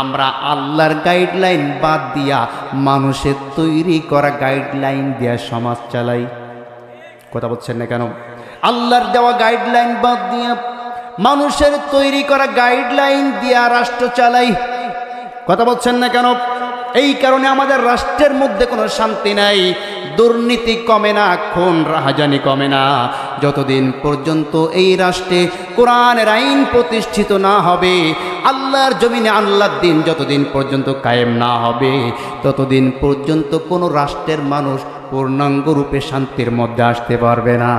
আমরা আল্লাহর গাইডলাইন বাদ দিয়া মানুষের তৈরি করা গাইডলাইন দিয়া সমাজ চালাই। কথা বলছেন না কেন? আল্লাহর দেওয়া গাইডলাইন বাদ দিয়া মানুষের তৈরি করা গাইডলাইন দিয়া রাষ্ট্র চালাই। কথা বলছেন না কেন? এই কারণে আমাদের রাষ্ট্রের মধ্যে কোনো শান্তি নাই, দুর্নীতি কমে না, খুন রাহাজানি কমে না। যতদিন পর্যন্ত এই রাষ্ট্রে কোরআনের আইন প্রতিষ্ঠিত না হবে, আল্লাহর জমিনে আল্লাহর দিন যতদিন পর্যন্ত কায়েম না হবে, ততদিন পর্যন্ত কোনো রাষ্ট্রের মানুষ পূর্ণাঙ্গ রূপে শান্তির মধ্যে আসতে পারবে না।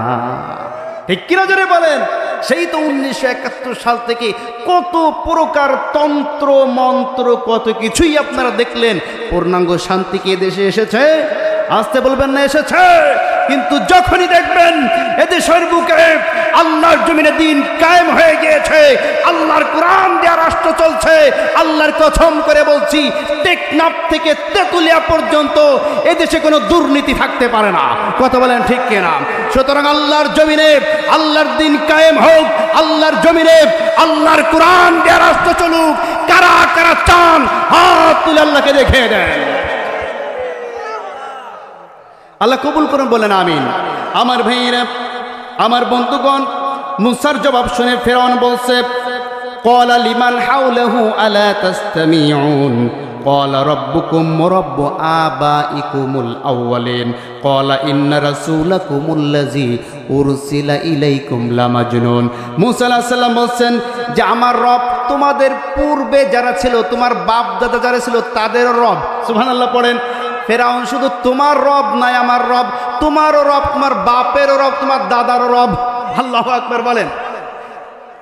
ঠিক কিনা জোরে বলেন? সেই তো 1971 সাল থেকে কত প্রকার তন্ত্র মন্ত্র কত কিছুই আপনারা দেখলেন। পূর্ণাঙ্গ শান্তি কি দেশে এসেছে? আসতে বলবেন না এসেছে? কিন্তু যখনই দেখবেন এদেশের বুকে আল্লাহর জমিনে দিন কায়েম হয়ে গিয়েছে, আল্লাহর কোরআন দেয়া রাষ্ট্র চলছে, আল্লাহর কসম করে বলছি, টেকনাফ থেকে তেতুলিয়া পর্যন্ত এদেশে কোনো দুর্নীতি থাকতে পারে না। কথা বলেন ঠিক কিনা? সুতরাং আল্লাহর জমিনে আল্লাহর দিন কায়েম হোক, আল্লাহর জমিনে আল্লাহর কোরআন দিয়ে রাষ্ট্র চলুক। কারা কারা চান হাত তুলে আল্লাহকে দেখিয়ে দেন। আল্লাহ কবুল করুন, বলেন আমিন। আমার ভাইয়েরা, আমার বন্ধুগণ, মুসার জবাব শুনে ফেরাউন বলছে, ক্বালা লিমান হাওলাহু আলা তাসতামিউন ক্বালা রাব্বুকুম ওয়া রাব্বু আবাইকুমুল আউওয়ালিন ক্বালা ইন্না রাসূলাকুমুল্লাযী উরসিলা ইলাইকুম লামাজনুন। মুসা আলাইহিস সালাম বলছেন যে আমার রব তোমাদের পূর্বে যারা ছিল, তোমার বাপ দাদা যারা ছিল তাদের রব। সুবহানাল্লাহ পড়েন। ফেরাউন শুধু তোমার রব নাই, আমার রব, তোমারও রব, তোমার বাপেরও রব, তোমার দাদারও রব। আল্লাহু আকবার বলেন।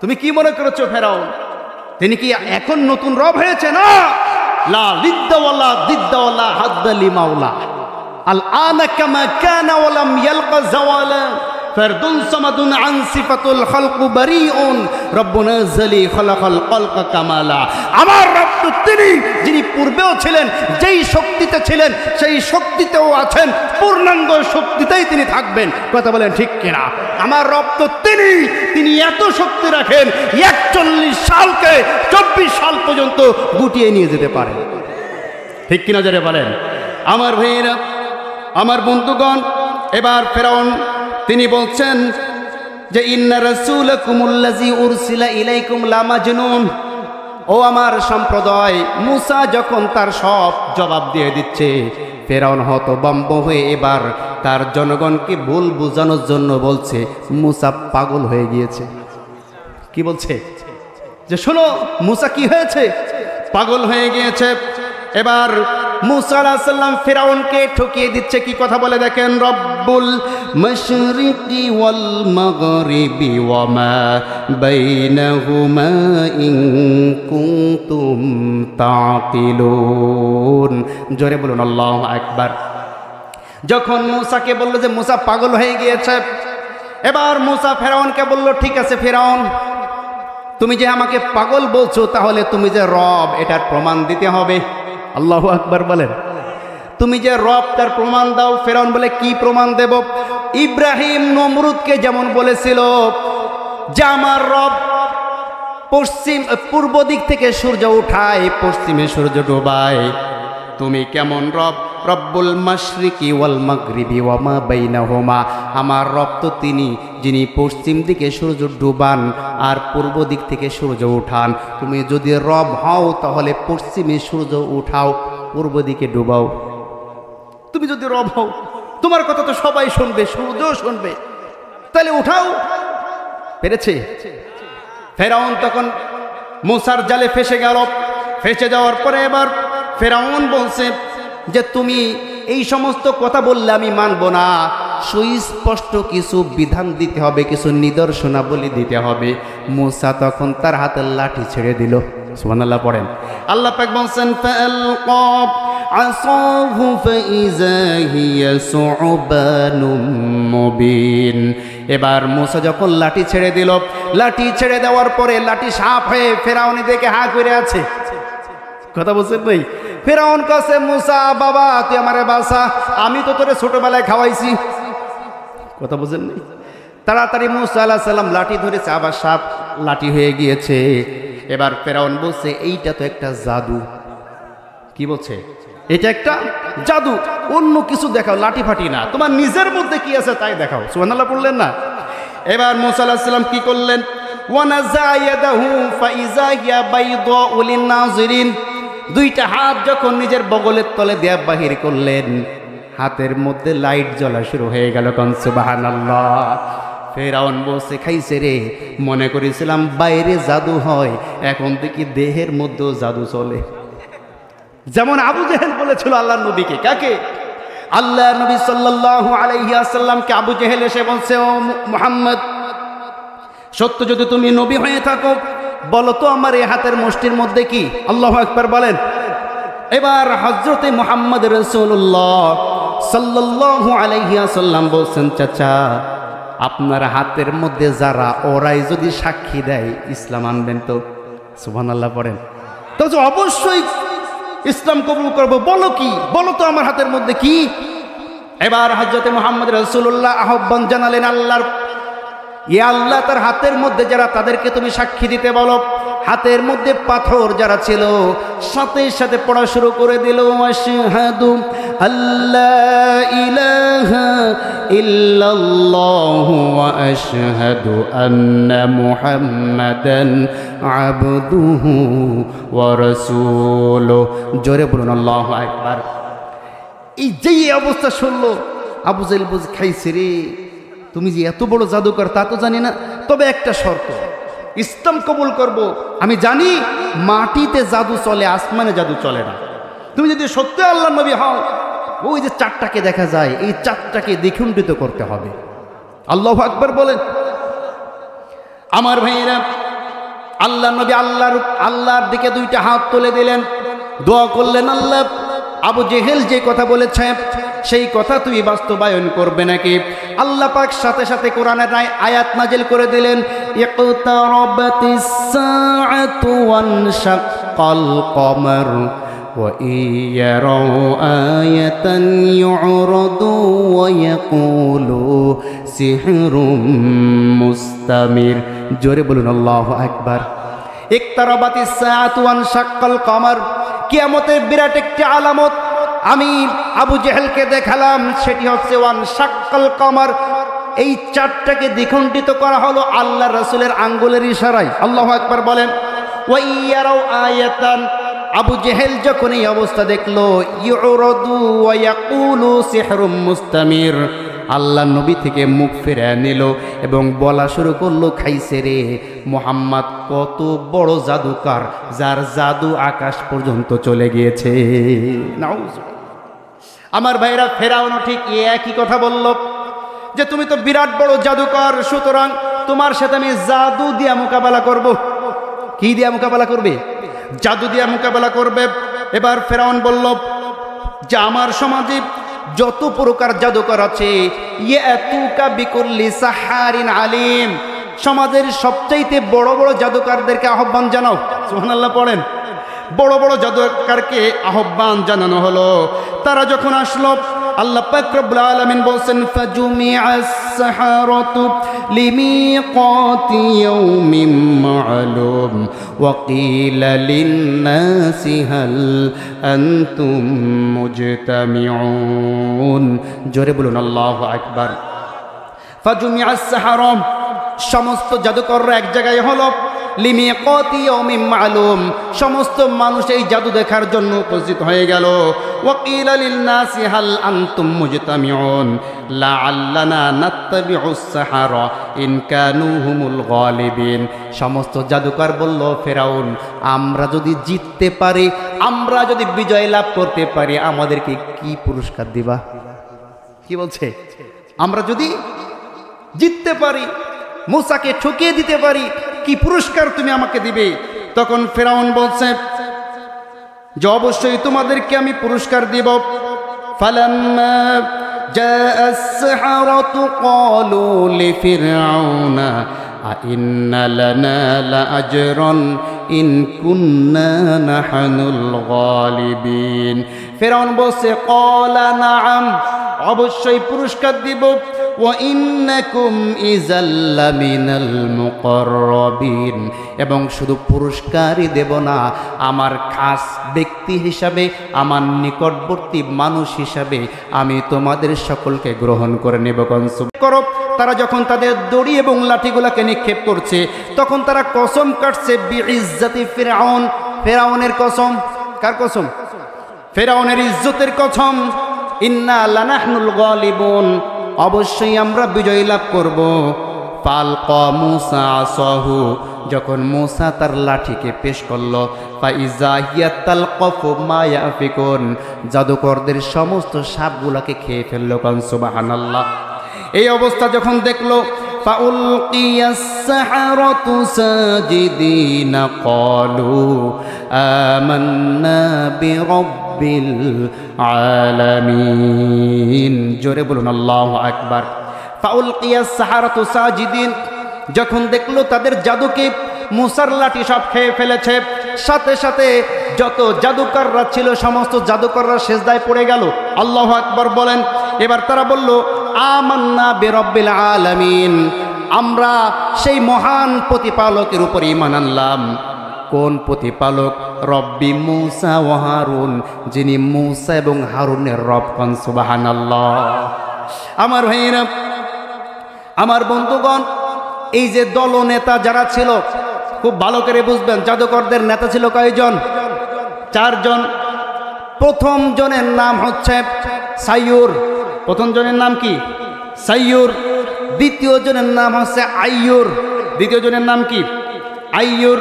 তুমি কি মনে করেছো ফেরাউন তিনি কি এখন নতুন রব হয়েছে? না, লা লিদ্দাওয়ালা দিদ্দাওয়ালা হাদ্দালি মাওলা আল আনা কামা কানা ওয়া লাম ইয়ালকা জাওয়ালা ফারদুন সামাদুন আন সিফাতুল খালক বারিউন রব্বুনা জালি খালাকাল খালকা কামালা। আমার রব তো তিনি যিনি পূর্বেও ছিলেন, যেই শক্তিতে ছিলেন সেই শক্তিতেও আছেন, পূর্ণাঙ্গ শক্তিতেই তিনি থাকবেন। কথা বলেন ঠিক কিনা? আমার রব তো তিনি এত শক্তি রাখেন 41 সালকে 24 সাল পর্যন্ত গুটিয়ে নিয়ে যেতে পারেন। ঠিক কিনা যারা বলেন? আমার ভাইয়েরা, আমার বন্ধুগণ, এবার ফেরাউন তিনি বলছেন যে ইন্না রাসূলাকুমুল্লাযী উরসিলা ইলাইকুম লামাজনুন। ও আমার সম্প্রদায়, মুসা যখন তার সব জবাব দিয়ে দিচ্ছে, ফেরাউন হতভম্ব হয়ে এবার তার জনগণকে ভুল বোঝানোর জন্য বলছে মুসা পাগল হয়ে গিয়েছে। কি বলছে? যে শোনো, মুসা কি হয়েছে? পাগল হয়ে গিয়েছে। এবার মুসা আলাইহিস সালাম ফিরাউনকে ঠকিয়ে দিচ্ছে। কি কথা বলে দেখেন, রব্বুল মাশরিকি ওয়াল মাগরিবি ওয়া মা বাইনাহুমা ইন কুনতুম তাকিলুন। জোরে বলুন আল্লাহু আকবার। যখন মুসাকে বলল যে মুসা পাগল হয়ে গিয়েছে, এবার মুসা ফেরাউনকে বলল, ঠিক আছে ফেরাউন, তুমি যে আমাকে পাগল বলছো, তাহলে তুমি যে রব এটার প্রমাণ দিতে হবে। আল্লাহু আকবার বলেন। তুমি যে রব তার প্রমাণ দাও। ফেরাউন বলে, কি প্রমাণ দেব? ইব্রাহিম নমরুদকে যেমন বলেছিল যে আমার রব পূর্ব দিক থেকে সূর্য উঠায়, পশ্চিমে সূর্য ডোবায়, তুমি কেমন রব? রব্বুল মাশরিকি ওয়াল মাগরিবি ওয়া মা বাইনাহুমা। আমার রব তো তিনি যিনি পশ্চিম দিকে সূর্য ডুবান আর পূর্ব দিক থেকে সূর্য উঠান। তুমি যদি রব হও তাহলে পশ্চিমে সূর্য উঠাও, পূর্ব দিকে ডুবাও। তুমি যদি রব হও, তোমার কথা তো সবাই শুনবে, সূর্যও শুনবে, তাহলে উঠাও। পেরেছে? ফেরাউন তখন মুসার জালে ফেসে গেল। ফেসে যাওয়ার পরে এবার ফেরাউন বলছে যে তুমি এই সমস্ত কথা বললে আমি মানব না, সুস্পষ্ট কিছু বিধান দিতে হবে, কিছু নিদর্শনাবলী দিতে হবে। মুসা তখন তার হাতের লাঠি ছেড়ে দিল। সুবহানাল্লাহ পড়েন। আল্লাহ পাক বলছেন ফালকা আসাহু ফাইযা হিয়া সুবানুম মুবিন। এবার মুসা যখন লাঠি ছেড়ে দিল, লাঠি ছেড়ে দেওয়ার পরে লাঠি সাপ হয়ে ফেরাউনি দেখে হা করে আছে। কথা বলছেন ভাই? ফেরাউন কাছে, মুসা বাবা তুই আমারে বাঁচা, আমি তো তোরে ছোটবেলায় খাওয়াইছি। কথা বলছেন না? তাড়াতাড়ি মুসা আলাইহিস সালাম লাঠি ধরেছে, আবার সাপ লাঠি হয়ে গিয়েছে। এবার ফেরাউন বলছে এইটা তো একটা জাদু। কি বলছে? এটা একটা জাদু, অন্য কিছু দেখাও, লাঠি ফাটি না, তোমার নিজের মধ্যে কি আছে তাই দেখাও। সুবহানাল্লাহ পড়লেন না? এবার মুসা আলাইহিস সালাম কি করলেন? ওয়ানাযা ইয়াদাহু ফাইযা হিয়া বাইদাউ লিন-নাযিরিন। দুইটা হাত যখন নিজের বগলের তলে দিয়ে বাহির করলেন, হাতের মধ্যে লাইট জ্বলা শুরু হয়ে গেল। কোন সুবহানাল্লাহ। ফেরাউন বসে খাইছে রে, মনে করেছিলাম বাইরে জাদু হয়, এখন দেখি দেহের মধ্যেও জাদু চলে। যেমন আবু জেহেল বলেছিল আল্লাহর নবীকে। কাকে? আল্লাহ নবী সাল্লাল্লাহু আলাইহি ওয়াসাল্লামকে আবু জেহেল এসে বলছে, ও মুহাম্মদ, সত্য যদি তুমি নবী হয়ে থাকো বলো তো আমার এই হাতের মুষ্টির মধ্যে কি? আল্লাহু আকবার বলেন। এবার হযরতে মুহাম্মদ রাসূলুল্লাহ সাল্লাল্লাহু আলাইহি ওয়াসাল্লাম বলছেন, চাচা আপনার হাতের মধ্যে যারা, ওরাই যদি সাক্ষী দেয় ইসলাম আনবেন তো? সুবহানাল্লাহ পড়েন। তো অবশ্যই ইসলাম কবুল করব। বলো কি, বলো তো আমার হাতের মধ্যে কি। এবার হযরত মুহাম্মদ রাসূলুল্লাহ আহ্বান জানালেন আল্লাহর, ইয়া আল্লাহ, তার হাতের মধ্যে যারা তাদেরকে তুমি সাক্ষী দিতে বলো। হাতের মধ্যে পাথর যারা ছিল সাথে সাথে পড়া শুরু করে দিল, আশহাদু আল্লা ইলাহা ইল্লাল্লাহু ওয়া আশহাদু আন্না মুহাম্মাদান আবদুহু ওয়া রাসূলুহু। জোরে বলুন আল্লাহু আকবার। এই যেই অবস্থা শুনলো, আবু জাহেল বুঝ খাইছে রে, তুমি যে এত বড় জাদুকর তা তো জানি না, তবে একটা শর্ত, ইসলাম কবুল করব। আমি জানি মাটিতে জাদু চলে, আসমানে জাদু চলে না। তুমি যদি সত্যি আল্লাহর নবী হও, ওই যে চারটাকে দেখা যায়, এই চারটাকে দ্বিখণ্ডিত করতে হবে। আল্লাহু আকবার বলেন। আমার ভাইয়েরা, আল্লাহর নবী আল্লাহর দিকে দুইটা হাত তুলে দিলেন, দোয়া করলেন, আল্লাহ, আবু জেহেল যে কথা বলেছে সেই কথা তুই বাস্তবায়ন করবে নাকি? আল্লাহ পাক সাথে সাথে কোরআনের আয়াত নাজিল করে দিলেন, ইকতারাবাতিস সাআতু ওয়ানশাক্কাল কমার ওয়া ইয়ারাউ আয়াতান ইউরাদু ওয়া ইয়াকুলু সিহরুম মুস্তামির। জোরে বলুন আল্লাহু আকবার। ইকতারাবাতিস সাআতু ওয়ানশাক্কাল কমার, কিয়ামতের বিরাট একটি আলামত আমি আবু জেহেলকে দেখালাম, সেটি হচ্ছে ওয়ানশাক্কাল কমার। এই চারটাকে দ্বিখণ্ডিত করা হলো আল্লাহ রাসূলের আঙ্গুলের ইশারায়। আল্লাহু আকবার বলেন। ওয়া ইয়ারাউ আয়াতান, আবু জেহেল যখন এই অবস্থা দেখলো, ইউরাদু ওয়া ইয়াকুলু সিহরুম মুস্তামির, আল্লাহ নবী থেকে মুখ ফিরে নিল এবং বলা শুরু করলো, খাইছে রে, মুহাম্মদ কত বড় জাদুকর, যার জাদু আকাশ পর্যন্ত চলে গিয়েছে। নাউজুবিল্লাহ। আমার ভাইরা, ফেরাউনও ঠিক একই কথা বলল যে তুমি তো বিরাট বড় জাদুকর, সুতরাং তোমার সাথে আমি জাদু দিয়া মোকাবেলা করব। কি দিয়া মোকাবেলা করবে? জাদু দিয়া মোকাবেলা করবে। এবার ফেরাউন বলল যে আমার সমাজে যত প্রকার জাদুকর আছে, ইয়াতুকা বিকুল্লি সাহারিন আলিম, সমাজের সবচাইতে বড় বড় জাদুকরদেরকে আহ্বান জানাও। সুবহানাল্লাহ পড়েন। বড় বড় জাদুকরকে আহ্বান জানানো হলো। তারা যখন আসলো, আল্লাহ পাক রব্বুল আলামিন বলেন, ফাজুমিআস সাহারাতু লিমিকাতি ইয়াউমিন মা'লুম ওয়া কিলা লিন-নাসি হাল আনতুম মুজতামিউন। জোরে বলুন আল্লাহু আকবার। ফাজুমিআস সাহারা, সমস্ত জাদুকররা এক জায়গায় হলো, লিমিকাতি ইয়াউমিন মা'লুম, সমস্ত মানুষ এই জাদু দেখার জন্য উপস্থিত হয়ে গেল। ওয়া কিলা লিন-নাসি হাল আনতুম মুজতামিউন লাআল্লানা নাত্তাবিউস সাহারা ইন কানু হুমুল গালিবিন। সমস্ত জাদুকর বলল, ফেরাউন, আমরা যদি জিততে পারি, আমরা যদি বিজয় লাভ করতে পারি, আমাদেরকে কি পুরস্কার দিবা? কি বলছে? আমরা যদি জিততে পারি, মূসাকে ঠকিয়ে দিতে পারি, কি পুরস্কার তুমি আমাকে দিবে? তখন ফেরাউন বলছে যে অবশ্যই তোমাদেরকে আমি পুরস্কার দিব। ফালাম্মা জাআস সাহারাতু ক্বালু লিফিরআউনা আইন্না লানা লাআজরান ইন কুন্না নাহনুল গালিবিন। ফেরাউন বলছে, ক্বালা নাআম, অবশ্যই পুরস্কার দিব। ওয়া ইন্নাকুম ইযাল লামিনাল মুকাররাবিন, এবং শুধু পুরস্কারই দেব না, আমার খাস ব্যক্তি হিসাবে, আমার নিকটবর্তী মানুষ হিসাবে আমি তোমাদের সকলকে গ্রহণ করে নেব। করো। তারা যখন তাদের দড়ি এবং লাঠিগুলোকে নিক্ষেপ করছে, তখন তারা কসম কাটছে বিইজ্জাতি ফিরআউন, ফেরাউনের কসম। কার কসম? ফেরাউনের ইজ্জতের কসম। ইন্না লানাহনুল গালিবুন, অবশ্যই আমরা বিজয় লাভ করব। ফালকা মূসা আসাহু, যখন মূসা তার লাঠিকে পেশ করলো, ফাইজা হিয়া তালকাফু মা ইয়াফিকুন, জাদুকরদের সমস্ত সাপগুলোকে খেয়ে ফেললো। কান সুবহানাল্লাহ। এই অবস্থা যখন দেখলো, ফাউলকিয়াস সাহারাতু সাজিদিনা ক্বালু আমান্না বিরাব্বিল আলামিন। জোরে বলুন আল্লাহু আকবার। ফাউলকিয়াস সাহারাতু সাজিদিন, যখন দেখলো তাদের জাদুকে মূসার লাঠি সব খেয়ে ফেলেছে, সাথে সাথে যত জাদুকররা ছিল সমস্ত জাদুকররা সিজদায় পড়ে গেল। আল্লাহু আকবার বলেন। এবার তারা বলল, আমান্না বিরব্বিল আলামিন, আমরা সেই মহান প্রতিপালকের উপর ঈমান আনলাম। কোন প্রতিপালক? রব্বি মূসা ওয়া হারুন, যিনি মূসা এবং হারুনের রব। কোন সুবহানাল্লাহ। আমার ভাইয়েরা, আমার বন্ধুগণ, এই যে দলনেতা যারা ছিল খুব ভালো করে বুঝবেন, জাদুকরদের নেতা ছিল কয়জন? 4 জন। প্রথম জনের নাম হচ্ছে সাইয়ুর। প্রথম জনের নাম কি? সাইয়ুর। দ্বিতীয় জনের নাম হচ্ছে আইয়ুর। দ্বিতীয় জনের নাম কি? আইয়ুর।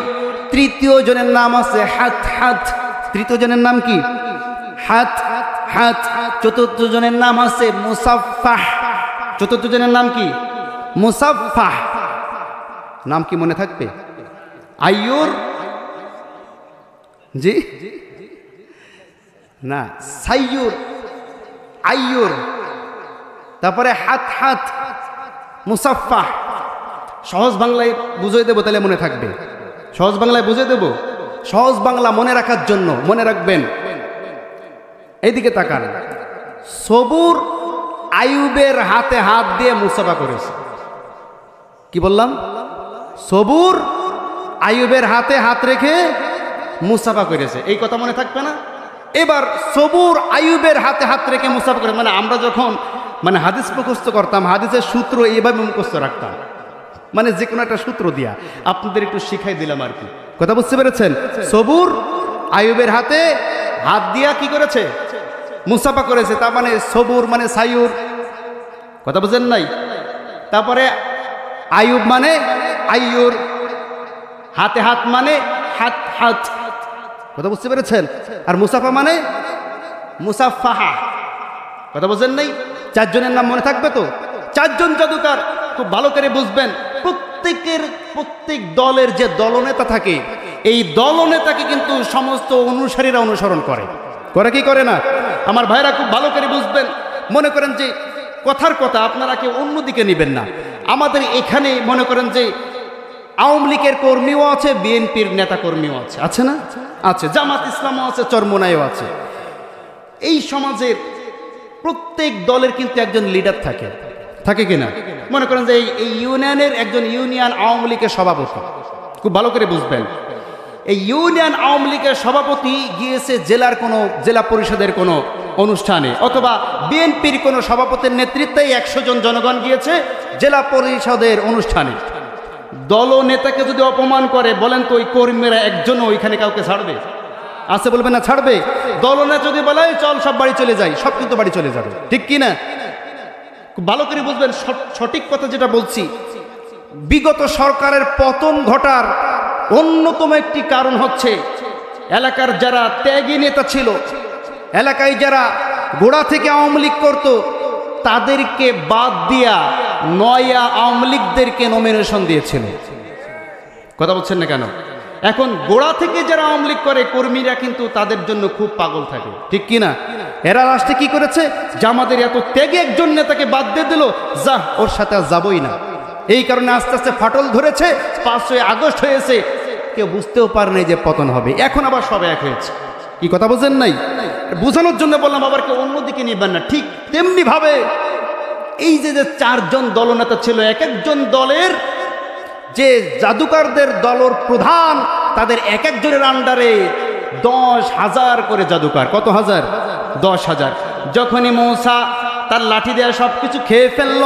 তৃতীয় জনের নাম আছে হাত হাত। তৃতীয় জনের নাম কি? হাত হাত। চতুর্থ জনের নাম আছে মুসাফফাহ। চতুর্থ জনের নাম কি? মুসাফফাহ। নাম কি মনে থাকবে? আইয়ুর, জি না, সাইয়ুর, আইয়ুর, তারপরে হাত হাত, মুসাফফাহ। সহজ বাংলায় বুঝিয়ে দেবো, তাহলে মনে থাকবে। সহজ বাংলায় বুঝিয়ে দেব। সহজ বাংলা মনে রাখার জন্য মনে রাখবেন, এইদিকে তাকান। সবুর আইয়ুবের হাতে হাত দিয়ে মুসাফা করেছে। কি বললাম? সবুর আইয়ুবের হাতে হাত রেখে মুসাফা করেছে। এই কথা মনে থাকবে না? এবার সবুর আইয়ুবের হাতে হাত রেখে মুসাফা করে, মানে আমরা যখন হাদিস মুখস্থ করতাম, হাদিসের সূত্র এইভাবে মুখস্থ রাখতাম, মানে যে কোনো একটা সূত্র দিয়া আপনাদের একটু শিখাই দিলাম আর কি। কথা বুঝতে পেরেছেন? সবুর আইয়ুবের হাতে হাত দিয়া কি করেছে? মুসাফা করেছে। তার মানে সবুর মানে সাইয়ুর। কথা বুঝেন নাই? তারপরে আইয়ুব মানে আইয়ুর, হাতে হাত মানে হাত হাত। কথা বুঝতে পেরেছেন? আর মুসাফা মানে মুসাফফাহা। কথা বুঝেন নাই? 4 জনের নাম মনে থাকবে তো? 4 জন জাদুকর, খুব ভালো করে বুঝবেন। প্রত্যেক দলের যে দলনেতা থাকে, এই দলনেতাকে কিন্তু সমস্ত অনুসারীরা অনুসরণ করে। করে কি করে না? আমার ভাইরা খুব ভালো করে বুঝবেন। মনে করেন যে কথার কথা, আপনারা কেউ অন্যদিকে নেবেন না। আমাদের এখানে মনে করেন যে আওয়ামী লীগের কর্মীও আছে, বিএনপির নেতা কর্মীও আছে, আছে না? আছে। জামাত ইসলামও আছে, চরমোনাইও আছে। এই সমাজের প্রত্যেক দলের কিন্তু একজন লিডার থাকে, থাকে কিনা? মনে করেন যে এই ইউনিয়নের একজন ইউনিয়ন আওয়ামী লীগের সভাপতি। খুব ভালো করে বুঝবেন, এই ইউনিয়ন আওয়ামী লীগের সভাপতি গিয়েছে জেলা পরিষদের কোনো অনুষ্ঠানে, অথবা বিএনপির কোনো সভাপতির নেতৃত্বে 100 জন জনগণ গিয়েছে জেলা পরিষদের অনুষ্ঠানে। দলনেতাকে যদি অপমান করে, বলেন তো ওই কর্মীরা একজনও ওইখানে কাউকে ছাড়বে? আছে বলবে না ছাড়বে? দলনেতা যদি বলে চল সব বাড়ি চলে যাই, সব কিন্তু বাড়ি চলে যাবে, ঠিক কি না? খুব ভালো করে বুঝবেন, সঠিক কথা যেটা বলছি। বিগত সরকারের পতন ঘটার অন্যতম একটি কারণ হচ্ছে এলাকার যারা ত্যাগী নেতা ছিল, এলাকায় যারা গোড়া থেকে আওয়ামী লীগ করতো, তাদেরকে বাদ দিয়া নয়া আওয়ামী লীগদেরকে নমিনেশন দিয়েছিল। কথা বলছেন না কেন? এখন গোড়া থেকে যারা আওয়ামী লীগ করে কর্মীরা কিন্তু তাদের জন্য খুব পাগল থাকে, ঠিক কি না? এরা লাস্টে কি করেছে? জামাতের এত ত্যাগী একজন নেতাকে বাদ দিয়ে দিল, যা ওর সাথে আর যাবই না। এই কারণে আস্তে আস্তে ফাটল ধরেছে, 5ই আগস্ট হয়েছে, কেউ বুঝতেও পারে নাই যে পতন হবে। এখন আবার সব এক হয়েছে। কি কথা বোঝেন নাই? বোঝানোর জন্য বললাম, আবার কেউ অন্যদিকে নিবেন না। ঠিক তেমনি ভাবে এই যে 4 জন দলনেতা ছিল, এক একজন দলের যে জাদুকরদের দলের প্রধান, তাদের এক একজনের আন্ডারে 10,000 করে জাদুকর। কত হাজার? 10,000। যখনই মূসা তার লাঠি দিয়ে সবকিছু খেয়ে ফেলল,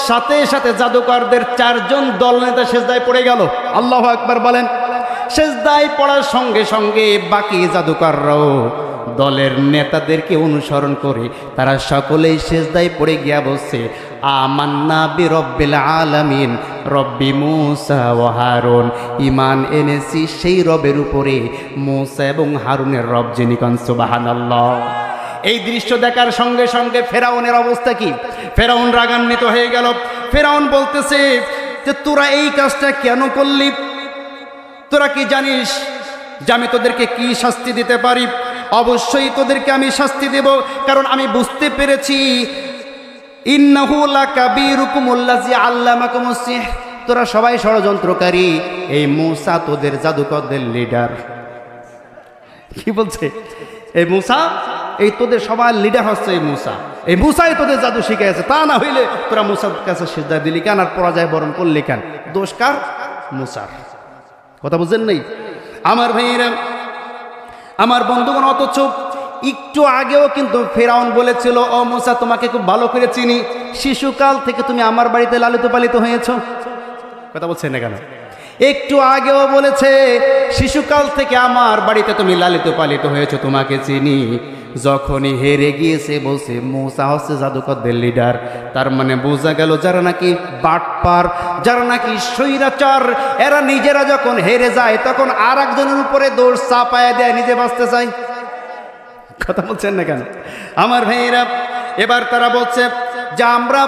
সাথে সাথে জাদুকরদের 4 জন দলনেতা সেজদায় পড়ে গেল। আল্লাহু আকবার বলেন। সেজদায় পড়ার সঙ্গে সঙ্গে বাকি জাদুকররাও দলের নেতাদেরকে অনুসরণ করে তারা সকলেই সেজদায় পড়ে গিয়া বসছে, আমান্না বিরব্বিল আলামিন রব্বি মূসা ওয়া হারুন। ঈমান এনেছি সেই রবের উপরে, মূসা এবং হারুনের রব যিনি। কোন সুবহানাল্লাহ। এই দৃশ্য দেখার সঙ্গে সঙ্গে ফেরাউনের অবস্থা কি? ফেরাউন রাগান্বিত হয়ে গেল। ফেরাউন বলতেছে যে তোরা এই কাজটা কেন করলি? তোরা কি জানিস যে আমি তোদেরকে কি শাস্তি দিতে পারি? অবশ্যই তোদেরকে আমি শাস্তি দেব, কারণ আমি বুঝতে পেরেছি ইন্নাহু লাকাবীরুকুমুল্লাযী আল্লামাকুমুস সিহর। তোরা সবাই ষড়যন্ত্রকারী। এই মূসা তোদের জাদুকরদের লিডার। কি বলছে? এই মুসা, এই তোদের সবার লিডার হচ্ছে এই মুসা। এই মুসাই তোদের জাদু শিখাইছে, তা না হইলে তোরা মুসার কাছে সিজদা দিলি কেন আর পরাজয় বরণ করলি কেন? দোষ কার? মুসার। কথা বুঝেন নাই আমার ভাইয়েরা, আমার বন্ধুগণ? অথচ একটু আগেও কিন্তু ফেরাউন বলেছিল, ও মুসা তোমাকে খুব ভালো করে চিনি, শিশুকাল থেকে তুমি আমার বাড়িতে লালিত পালিত হয়েছ। কথা বলছেন না কেন? একটু আগেও বলেছে শিশুকাল থেকে আমার বাড়িতে তুমি লালিত পালিত হয়েছ, তোমাকে চিনি। যখনই হেরে গিয়েছে বলছে মুসা হচ্ছে জাদুকরদের লিডার। তার মানে বোঝা গেল যারা নাকি বাটপার, যারা নাকি স্বৈরাচার, এরা নিজেরা যখন হেরে যায় তখন আর একজনের উপরে দোষ চাপায় দেয়, নিজে বাঁচতে চায়। কথা বলছেন না কেন আমার ভাইয়েরা? এবার তারা বলছে যে আমরা,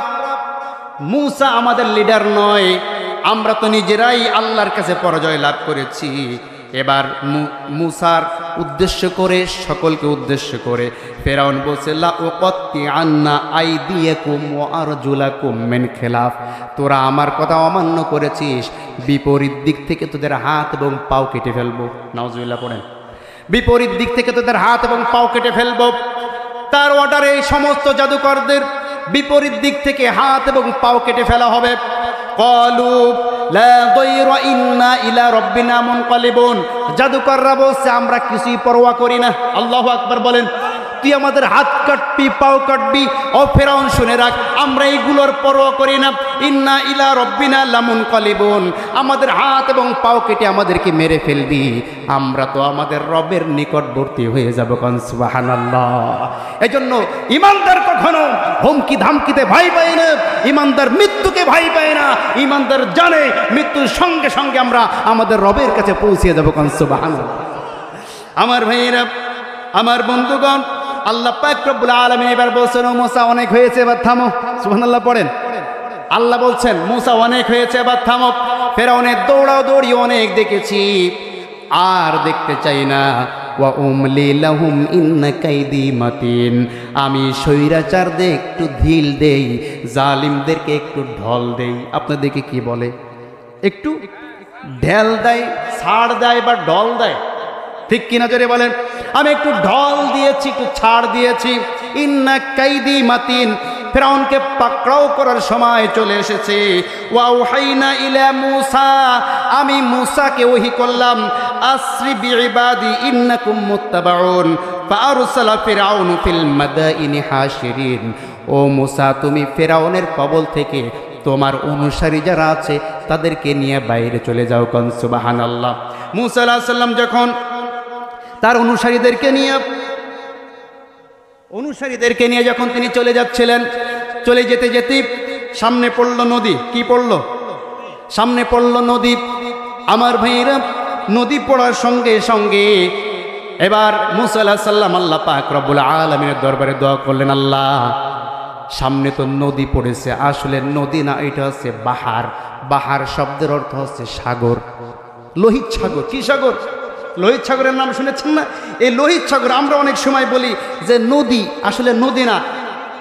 মুসা আমাদের লিডার নয়, আমরা তো নিজেরাই আল্লাহর কাছে পরাজয় লাভ করেছি। এবার মুসার উদ্দেশ্য করে, সকলকে উদ্দেশ্য করে ফেরাউন বলছে, লা উকত্তি আন্না আইদিয়াকুম ওয়া আরজুলাকুম মিন খিলাফ, তোরা আমার কথা অমান্য করেছিস, বিপরীত দিক থেকে তোদের হাত এবং পাও কেটে ফেলবো। নাউজুবিল্লাহ পড়েন। বিপরীত দিক থেকে তোদের হাত এবং পাও কেটে ফেলবো। তার অর্ডারে এই সমস্ত জাদুকরদের বিপরীত দিক থেকে হাত এবং পাও কেটে ফেলা হবে। ক্বালু লা দাইরা ইন্না ইলা রাব্বিনা মুনকালিবুন, জাদুকররা বলছে আমরা কিছুই পরোয়া করি না। আল্লাহু আকবার বলেন। তুই আমাদের হাত কাটবি, পাও কাটবি, ও ফেরাউন শুনে রাখ, আমরা এইগুলোর পরোয়া করি না। ইন্না ইলা রাব্বিনা লামুনকালিবুন, আমাদের হাত এবং পাও কেটে আমাদেরকে মেরে ফেলবি, আমরা তো আমাদের রবের নিকটবর্তী হয়ে যাব। কান সুবহানাল্লাহ। এজন্য ঈমানদার কখনো হুমকি ধামকিতে ভয় পায় না, ঈমানদার মৃত্যুকে ভয় পায় না। ঈমানদার জানে মৃত্যুর সঙ্গে সঙ্গে আমরা আমাদের রবের কাছে পৌঁছে যাব। কান সুবহানাল্লাহ। আমার ভাইয়েরা, আমার বন্ধুগণ, আল্লাহ পাক রব্বুল আলামিন এবার বলছেন, ও মুসা অনেক হয়েছে, এবার থামো। সুবহানাল্লাহ পড়েন। আল্লাহ বলছেন মুসা অনেক হয়েছে, এবার থামো। ফেরাউনের দৌড়াদৌড়ি অনেক দেখেছি, আর দেখতে চাই না। ওয়া উমলি লাহুম ইন্না কাইদি মাতিন, আমি স্বৈরাচারদের একটু ঢিল দেই, জালিমদেরকে একটু ঢল দেই। আপনাদেরকে কি বলে? একটু ঢেল দেয়, ছাড় দেয় বা ঢল দেয়, ঠিক কিনা জোরে বলেন? আমি একটু ঢল দিয়েছি, একটু ছাড় দিয়েছি। ইন্না কাইদি মাতিন, ফেরাউনকে পাকড়াও করার সময় চলে এসেছে। ওয়া উহাইনা ইলা মুসা, আমি মুসাকে ওহী করলাম, আসরি বিইবাদি ইন্নাকুম মুত্তাবাউন ফাআরসালা ফিরআউন ফিল মাদাইনি হাশিরিন। ও মুসা, তুমি ফেরাউনের কবল থেকে তোমার অনুসারী যারা আছে তাদেরকে নিয়ে বাইরে চলে যাও। কান সুবহানাল্লাহ। মুসা আলাইহিস সালাম যখন তার অনুসারীদেরকে নিয়ে যখন তিনি চলে যাচ্ছিলেন, চলে যেতে যেতে সামনে পড়ল নদী। কি পড়ল? সামনে পড়ল নদী। আমার ভাইয়েরা, নদী পড়ার সঙ্গে সঙ্গে এবার মুসা আলাইহিস সালাম আল্লাহ পাক রব্বুল আলামিনের দরবারে দোয়া করলেন, আল্লাহ সামনে তো নদী পড়েছে, আসলে নদী না, এটা হচ্ছে বাহার। বাহার শব্দের অর্থ হচ্ছে সাগর, লোহিত সাগর। কি সাগর? লোহিত সাগরের নাম শুনেছেন না? এই লোহিত সাগর, আমরা অনেক সময় বলি যে নদী, আসলে নদী না,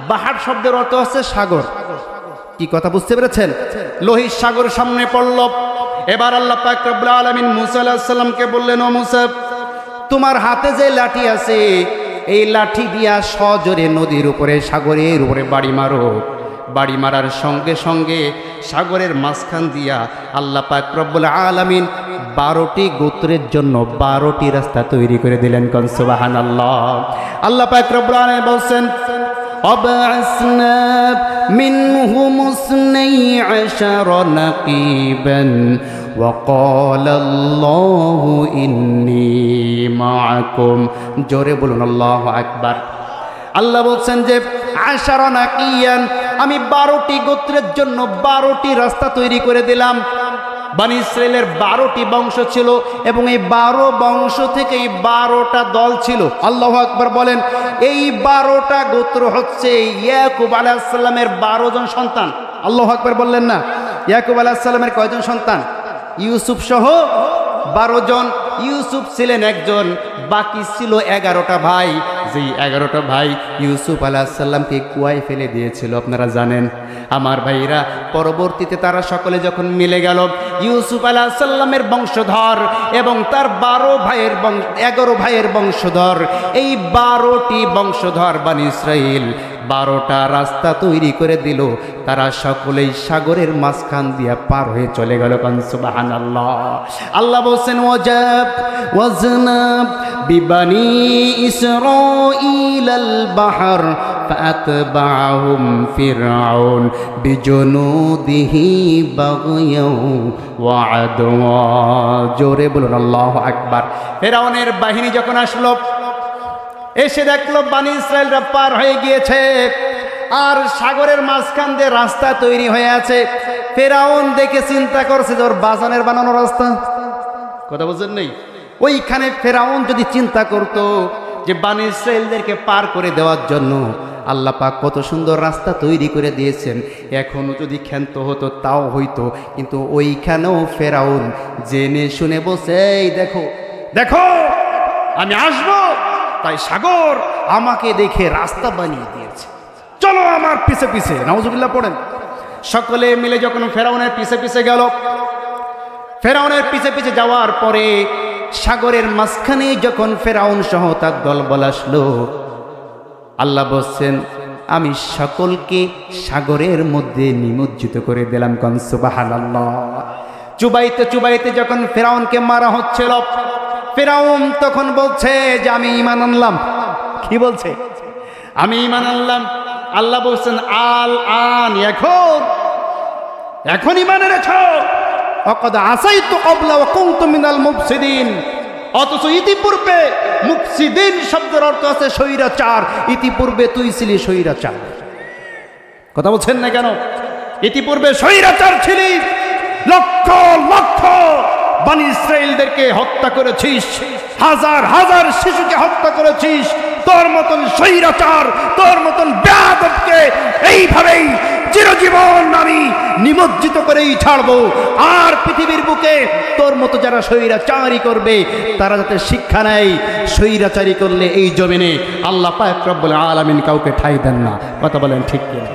বাহার শব্দের অর্থ হচ্ছে সাগর। কি কথা বুঝতে পেরেছেন? লোহিত সাগর সামনে পড়ল। এবার আল্লাহ পাক রব্বুল আলামিন মুসা আলাইহিস সালামকে বললেন, ও মুসা, তোমার হাতে যে লাঠি আছে, এই লাঠি দিয়া সজোরে নদীর উপরে, সাগরের উপরে বাড়ি মারো। বাড়ি মারার সঙ্গে সঙ্গে সাগরের মাঝখান দিয়া আল্লাহ পাক রব্বুল আলামিন 12টি গোত্রের জন্য 12টি রাস্তা তৈরি করে দিলেন। কান সুবহানাল্লাহ। আল্লাহ পাক রব্বুল আলামিন বলছেন, অবআসনা মিনহুম 12 নাকিবান ওয়া ক্বালা আল্লাহু ইন্নী মাআকুম। জোরে বলুন আল্লাহু আকবার। আল্লাহ বলছেন যে 12 নাকিয়ান, আমি 12টি গোত্রের জন্য 12টি রাস্তা তৈরি করে দিলাম। বনি ইসরাইলের 12টি বংশ ছিল এবং এই 12 বংশ থেকে 12টা দল ছিল। আল্লাহু আকবার বলেন। এই 12টা গোত্র হচ্ছে ইয়াকুব আলাইহিস সালামের 12 জন সন্তান। আল্লাহু আকবার বললেন না? ইয়াকুব আলাইহিস সালামের কয়জন সন্তান? ইউসুফ সহ 12 জন। ইউসুফ ছিলেন একজন, বাকি ছিল 11টা ভাই। যেই 11টা ভাই ইউসুফ আলাইহিস সালামকে কুয়ায় ফেলে দিয়েছিল, আপনারা জানেন। আমার ভাইরা, পরবর্তীতে তারা সকলে যখন মিলে গেল,
ইউসুফ আলাইহিস সালামের বংশধর এবং তার 11 ভাইয়ের বংশধর। এই 12টি বংশধর বনি ইসরাইল 12টা রাস্তা তৈরি করে দিল। তারা সকলেই সাগরের মাঝখান দিয়ে পার হয়ে চলে গেল। সুবহানাল্লাহ। আল্লাহ বলছেন ওয়াজনা বিবানি ইসরাঈলাল বাহর ফাতবাহুম ফিরআউন বিজুনুদিহি বাগয়াও ওয়া আদওয়া। জোরে বলুন আল্লাহু আকবার। ফিরআউনের বাহিনী যখন আসলো, এসে দেখলো বনি ইসরাইলরা পার হয়ে গিয়েছে আর সাগরের মাঝখান দিয়ে রাস্তা তৈরি হয়ে আছে। ফিরআউন দেখে চিন্তা করছে যে ওর বাজানের বানানো রাস্তা। কথা বুঝছেন নেই? ওইখানে ফিরআউন যদি চিন্তা করত যে বনি ইসরাইলদেরকে পার করে দেওয়ার জন্য আল্লাহ পাক কত সুন্দর রাস্তা তৈরি করে দিয়েছেন, এখনো যদি ক্ষান্ত হতো তাও হইতো। কিন্তু ওইখানেও ফিরআউন জেনে শুনে বসে, এই দেখো দেখো আমি আসবো, তাই সাগর আমাকে দেখে রাস্তা বানিয়ে দিয়েছে, চলো আমার পিছে পিছে। নাউজুবিল্লাহ পড়েন। সকলে মিলে যখন ফেরাউনের পিছে পিছে গেল, ফেরাউনের পিছে পিছে যাওয়ার পরে সাগরের মাঝখানে যখন ফেরাউন সহ তার দলবল আসলো, আল্লাহ বলছেন আমি সকলকে সাগরের মধ্যে নিমজ্জিত করে দিলাম। কোন সুবহানাল্লাহ। চুবাইতে চুবাইতে যখন ফেরাউনকে মারা হচ্ছিল, ফেরাউন তখন বলছে যে আমি ঈমান আনলাম। কি বলছে? আমি ঈমান আনলাম। আল্লাহ বলছেন আল আন, এখন ঈমান এনেছো। ওয়াকাদ আসাইতু ক্বাবলা ওয়া কুনতু মিনাল মুফসিদিন। অথচ ইতিপূর্বে, মুফসিদিন শব্দের অর্থ আছে স্বৈরাচার, ইতিপূর্বে তুই ছিলি স্বৈরাচার। কথা বলছেন না কেন? ইতিপূর্বে স্বৈরাচার ছিলি, লক্ষ লক্ষ বনি ইসরাইলদেরকে হত্যা করেছিস, হাজার হাজার শিশুকে হত্যা করেছিস। তোর মতন স্বৈরাচার, তোর মতন বেয়াদবকে এইভাবেই চিরজীবন আমি নিমজ্জিত করেই ছাড়বো। আর পৃথিবীর বুকে তোর মতো যারা স্বৈরাচারী করবে তারা যাতে শিক্ষা নেয়, স্বৈরাচারী করলে এই জমিনে আল্লাহ পাক রব্বুল আলামিন কাউকে ঠাঁই দেন না। কথা বলেন ঠিক কিনা?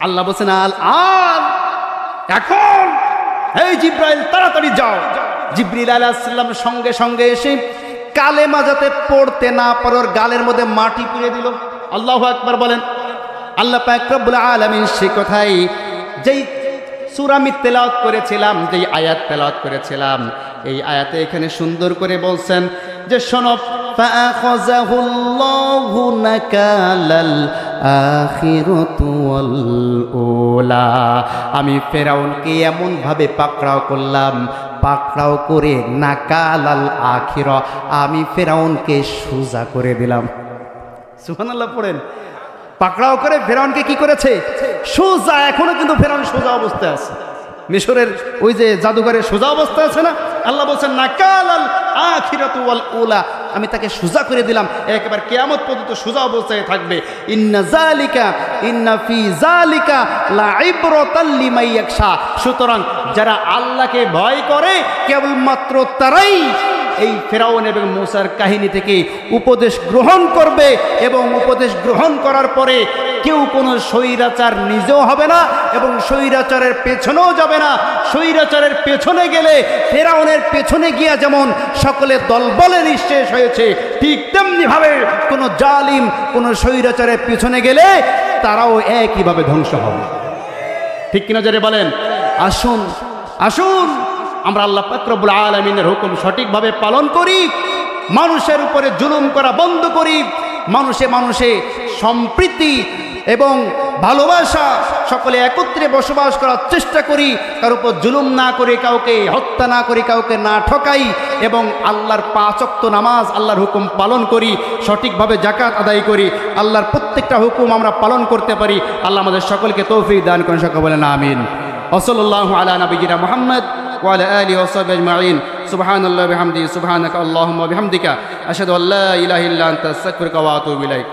আল্লাহ বলছেন আল আন, এখন। এই জিব্রাইল তাড়াতাড়ি যাও। জিবরিল আলাইহিস সালাম সঙ্গে সঙ্গে এসে কালেমা যাতে পড়তে না পারে ওর গালের মধ্যে মাটি পুড়ে দিল। আল্লাহু আকবার বলেন। আল্লাহ পাক রব্বুল আলামিন সেই কথাই, যেই সূরা আমি তেলাওয়াত করেছিলাম, যেই আয়াত তেলাওয়াত করেছিলাম, এই আয়াতে এখানে সুন্দর করে বলছেন যে শোনো, ফাআখাযাহুল্লাহু নাকালাল আখিরাতু ওয়াল উলা। আমি ফেরাউনকে এমন ভাবে পাকড়াও করলাম, পাকড়াও করে নাকালাল আখিরা, আমি ফেরাউনকে সোজা করে দিলাম। সুবহানাল্লাহ পড়েন। পাকড়াও করে ফেরাউনকে কি করেছে? সোজা। এখনো কিন্তু ফেরাউন সোজা অবস্থায় আছে। মিশরের ওই যে জাদুঘরের সোজা অবস্থা আছে না, আল্লাহ বলছেন নাকালাল আখিরাতু ওয়াল উলা, আমি তাকে সোজা করে দিলাম, একেবারে কিয়ামত পর্যন্ত সোজা অবস্থায় থাকবে। ইন্না ফি যালিকা লাইবরাতাল লিমান ইয়াখশা। সুতরাং যারা আল্লাহকে ভয় করে কেবলমাত্র তারাই এই ফেরাউন এবং মূসার কাহিনী থেকে উপদেশ গ্রহণ করবে, এবং উপদেশ গ্রহণ করার পরে কেউ কোনো স্বৈরাচার নিজেও হবে না এবং স্বৈরাচারের পেছনেও যাবে না। স্বৈরাচারের পেছনে গেলে ফেরাউনের পেছনে গিয়া যেমন সকলে দলবলে নিঃশেষ হয়েছে, ঠিক তেমনিভাবে কোনো জালিম, কোনো স্বৈরাচারের পেছনে গেলে তারাও একইভাবে ধ্বংস হবে। ঠিক কিনা জোরে বলেন? আসুন আসুন আমরা আল্লাহ পাক রব্বুল আলামিনের হুকুম সঠিকভাবে পালন করি, মানুষের উপরে জুলুম করা বন্ধ করি, মানুষে মানুষে সম্প্রীতি এবং ভালোবাসা, সকলে একত্রে বসবাস করার চেষ্টা করি, কার উপর জুলুম না করে, কাউকে হত্যা না করি, কাউকে না ঠকাই, এবং আল্লাহর 5 ওয়াক্ত নামাজ, আল্লাহর হুকুম পালন করি, সঠিকভাবে যাকাত আদায় করি, আল্লাহর প্রত্যেকটা হুকুম আমরা পালন করতে পারি। আল্লাহ আমাদের সকলকে তৌফিক দান করেন। সকলে বলেন আমিন। ওয়াসাল্লাল্লাহু আলা নবিয়িনা মুহাম্মদ ওয়া আলা আলিহি ওয়া সাহবিহি আজমাইন। সুবহানাল্লাহি ওয়া বিহামদিহি, সুবহানাকা আল্লাহুম্মা ওয়া বিহামদিকা, আশহাদু আল্লা ইলাহা ইল্লা আনতা, আস্তাগফিরুকা ওয়া আতুবু ইলাইক।